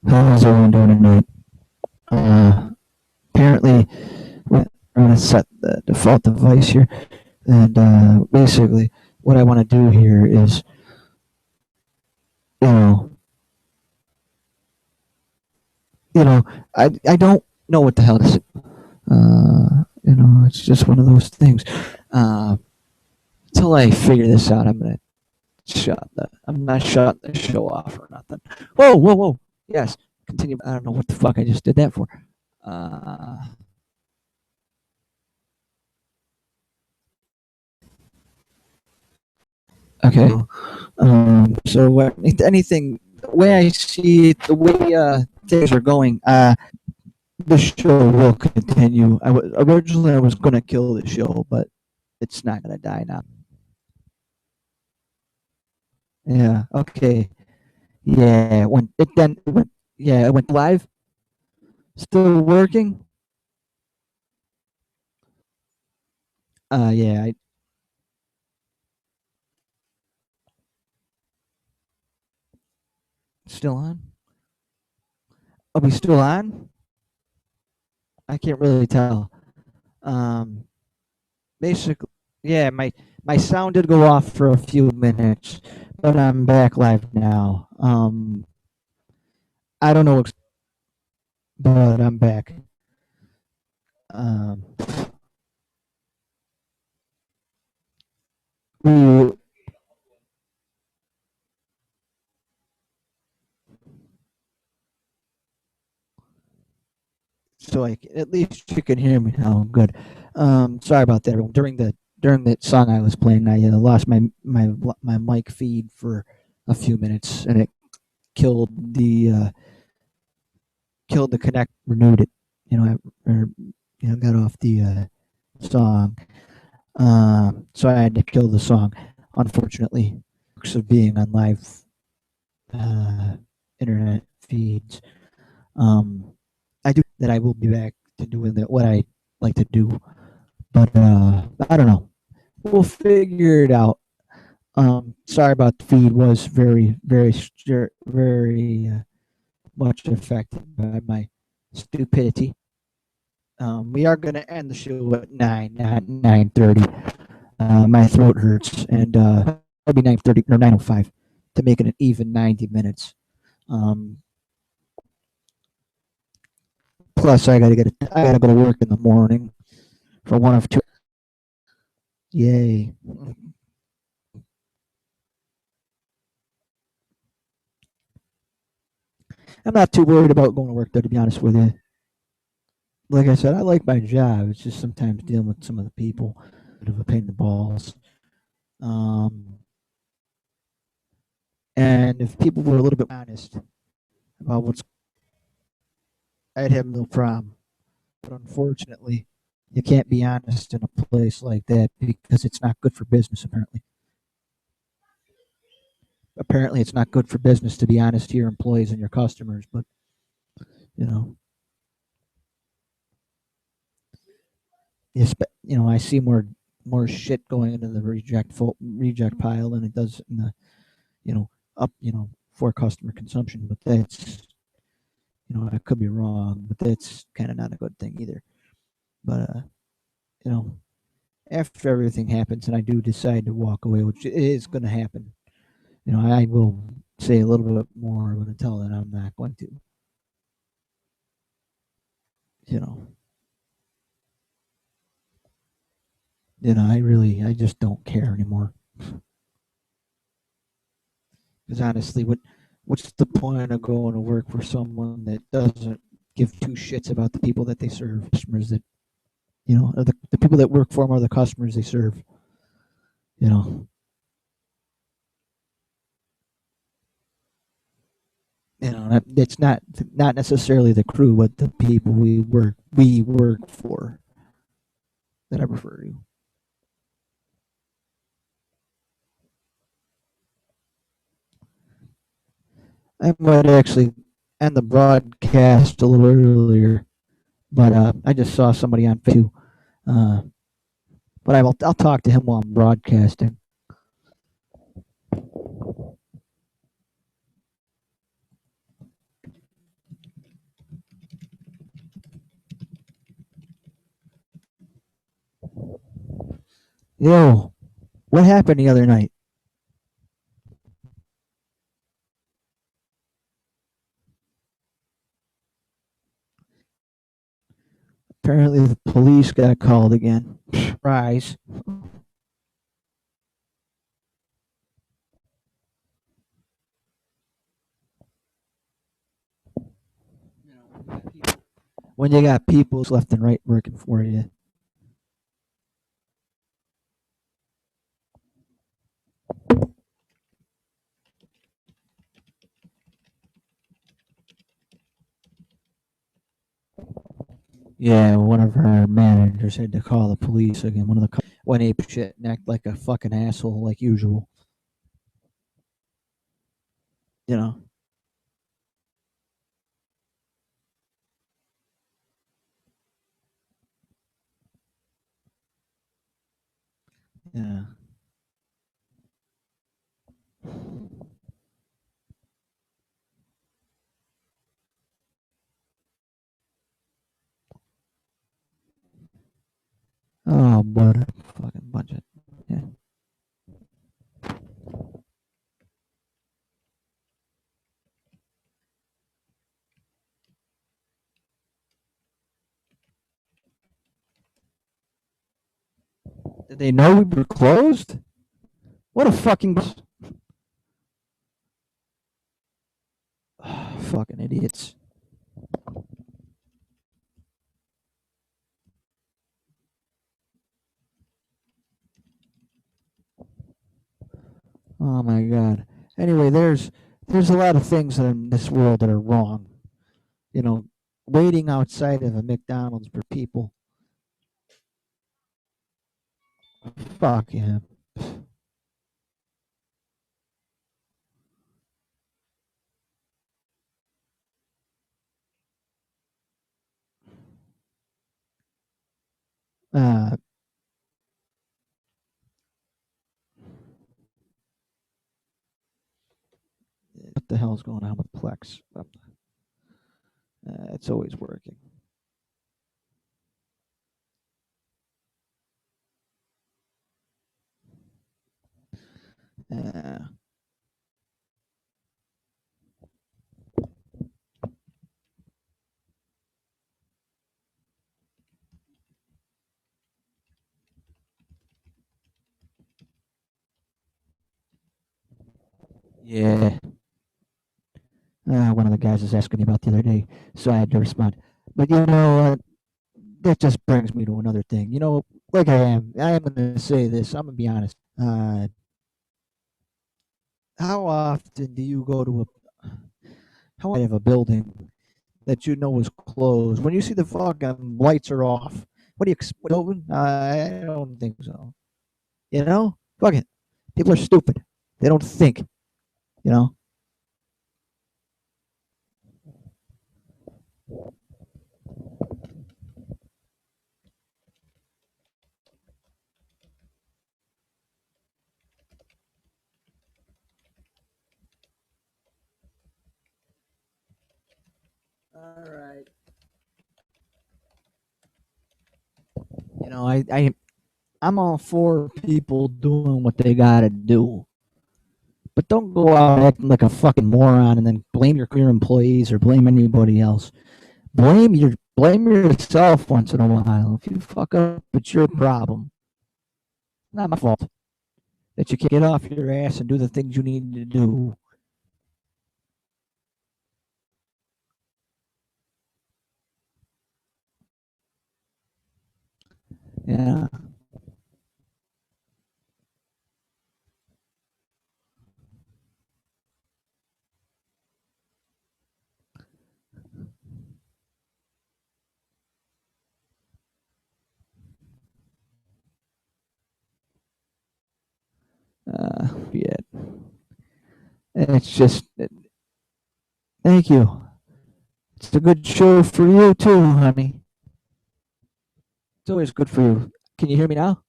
how's everyone doing tonight? Apparently, we're going to set the default device here. And basically, what I want to do here is, you know, I don't know what the hell to say. It's just one of those things. Until I figure this out, I'm not shutting the show off or nothing. Whoa, whoa, whoa. Yes, continue. I don't know what the fuck I just did that for. Uh, okay. So anything, the way I see it, the way things are going, the show will continue. Originally I was gonna kill the show, but it's not gonna die now. Yeah. Okay. Yeah. Yeah, it went live. Still working. Yeah. Still on. Are we still on? I can't really tell. Um, Basically, yeah. My sound did go off for a few minutes, but I'm back live now. I don't know, but I'm back. Um, we so at least you can hear me now. Good. Sorry about that, everyone. During the song I was playing, I lost my mic feed for a few minutes, and it killed the connect. Renewed it. Got off the song. So I had to kill the song. Unfortunately, of being on live uh, internet feeds. I do that. I will be back to doing what I like to do, but I don't know. We'll figure it out. Sorry about the feed. Was very, very, very much affected by my stupidity. We are going to end the show at 9, not 9:30. My throat hurts, and it'll be 9:30 or 9:05 to make it an even 90 minutes. Um, Plus, I gotta go to work in the morning for one of two. Yay! I'm not too worried about going to work though, to be honest with you. Like I said, I like my job. It's just sometimes dealing with some of the people, bit of a pain in the balls. Um, and if people were a little bit honest about I'd have no problem. But unfortunately, you can't be honest in a place like that because it's not good for business. Apparently, it's not good for business to be honest to your employees and your customers. But you know, I see more shit going into the reject pile than it does in the you know up for customer consumption. But that's I could be wrong, but that's kind of not a good thing either. But you know, after everything happens and I do decide to walk away, which is going to happen, I will say a little bit more, but until then, I'm not going to. You know, I just don't care anymore. Because honestly, what's the point of going to work for someone that doesn't give two shits about the people that they serve, customers that the people that work for them are the customers they serve. You know, it's not necessarily the crew, but the people we work for that I prefer to. I might actually end the broadcast a little earlier But I just saw somebody on Facebook. Uh, but I'll talk to him while I'm broadcasting. Yo, what happened the other night? Apparently the police got called again. Surprise. When you got people left and right working for you. Yeah, one of our managers had to call the police again. One of the went ape shit and act like a fucking asshole like usual. You know. Yeah. Oh, what a fucking bunch of yeah. Did they know we were closed? What a fucking fucking idiots. Oh my god. Anyway, there's a lot of things in this world that are wrong. You know, waiting outside of a McDonald's for people. Fuck yeah. Uh, what the hell's going on with Plex? It's always working. Uh, yeah. One of the guys was asking me about the other day, so I had to respond. But that just brings me to another thing. Like I am going to say this. I'm going to be honest. How often do you go to how often of a building that you know is closed when you see the fucking lights are off? What do you expect? Open? I don't think so. Fuck it. People are stupid. They don't think. You know. All right. I'm all for people doing what they gotta do, but don't go out acting like a fucking moron and then blame your employees or blame anybody else. Blame yourself once in a while. If you fuck up, it's your problem. Not my fault that you can't get off your ass and do the things you need to do. Yeah. Yeah. It's just. Thank you. It's a good show for you too, honey. It's always good for you. Can you hear me now?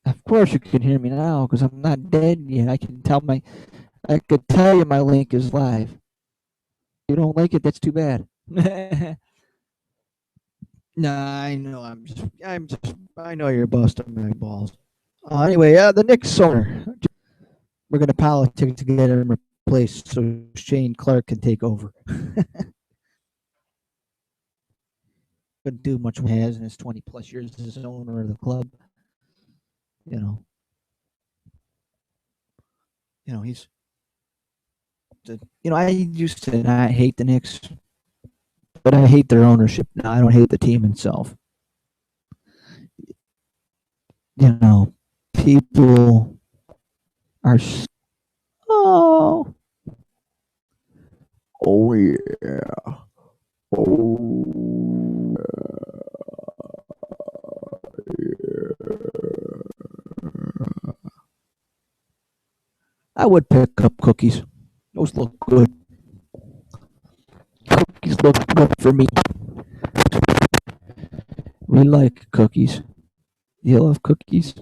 Of course you can hear me now because I'm not dead yet. I could tell you my link is live. If you don't like it, that's too bad. Nah, I know you're busting my balls. Anyway, the Knicks owner, we're gonna politic to get him replaced so Shane Clark can take over. Couldn't do much what he has in his 20 plus years as owner of the club. You know, he's, I used to not hate the Knicks, but I hate their ownership now. I don't hate the team itself. People are. Oh, oh yeah. Oh, I would pick up cookies. Those look good. Cookies look good for me. We like cookies. You love cookies?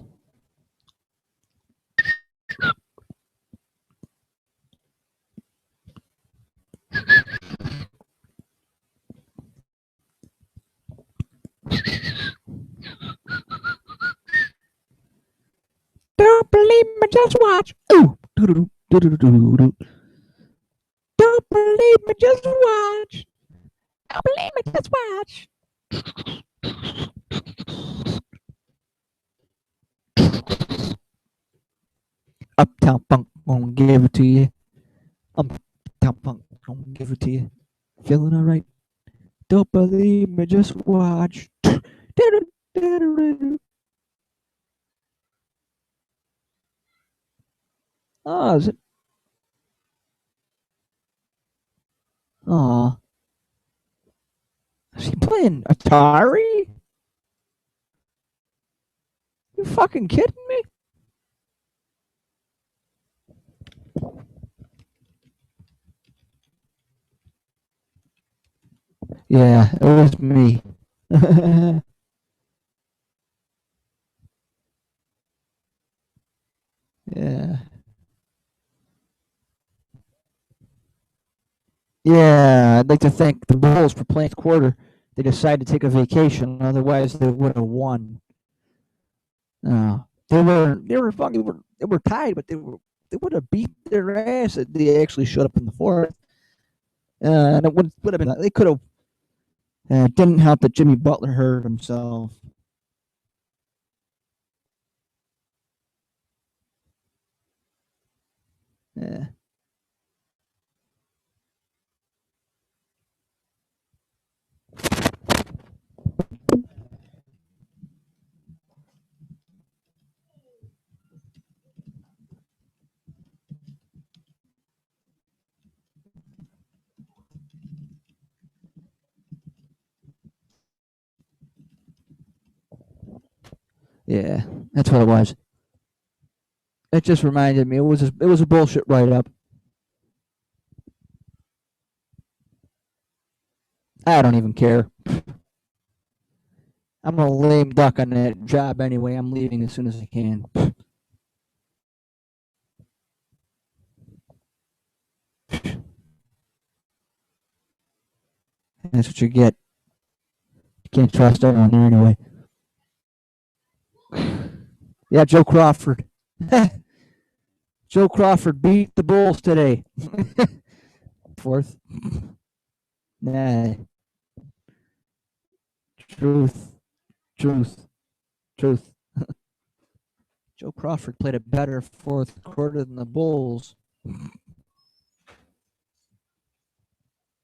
Don't believe me, just watch. Ooh. Don't believe me, just watch. Don't believe me, just watch. Uptown Funk gonna give it to you. Uptown Funk gonna give it to you. Feeling alright? Don't believe me, just watch. Oh, is it? Aw. Is he playing Atari? You fucking kidding me? Yeah, it was me. Yeah. Yeah, I'd like to thank the Bulls for playing quarter. They decided to take a vacation, otherwise they would have won. They were tied, but they would have beat their ass if they actually showed up in the fourth. And it would have been they could have. It didn't help that Jimmy Butler hurt himself. Yeah. Yeah, that's what it was. It just reminded me it was a bullshit write up. I don't even care. I'm a lame duck on that job anyway. I'm leaving as soon as I can. That's what you get. You can't trust everyone there anyway. Yeah, Joe Crawford. Joe Crawford beat the Bulls today. Fourth. Nah. Truth. Truth. Truth. Joe Crawford played a better fourth quarter than the Bulls.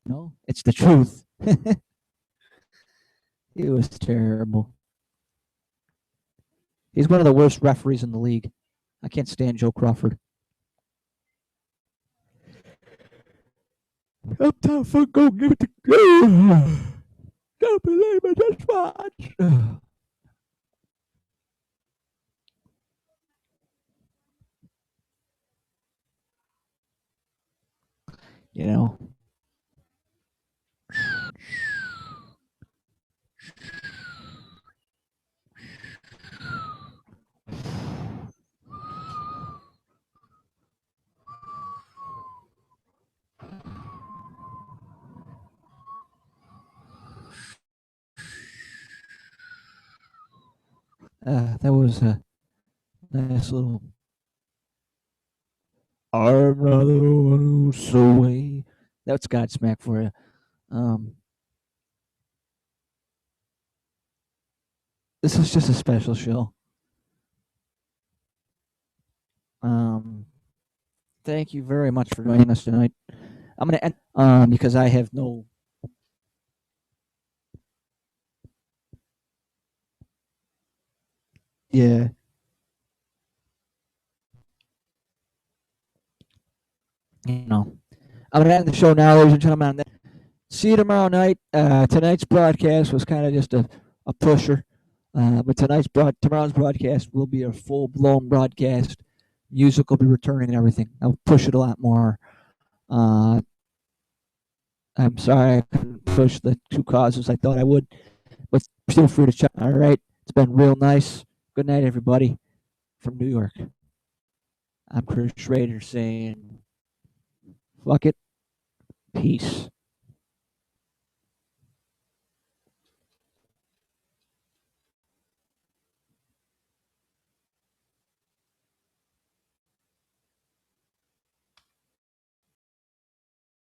No, it's the truth. He was terrible. He's one of the worst referees in the league. I can't stand Joe Crawford. Uptown Funk, go give it to. Don't believe it, just watch. You know, That was a nice little. I'm not the one who's away. That's Godsmack for you. Um, this is just a special show. Um, thank you very much for joining us tonight. I'm going to end because I have no. Yeah. You know, I'm going to end the show now, ladies and gentlemen. See you tomorrow night. Tonight's broadcast was kind of just a pusher. But tomorrow's broadcast will be a full blown broadcast. Music will be returning and everything. I'll push it a lot more. Uh, I'm sorry I couldn't push the two causes I thought I would, but feel free to check. All right. It's been real nice. Good night, everybody from New York. I'm Chris Schrader saying, fuck it. Peace.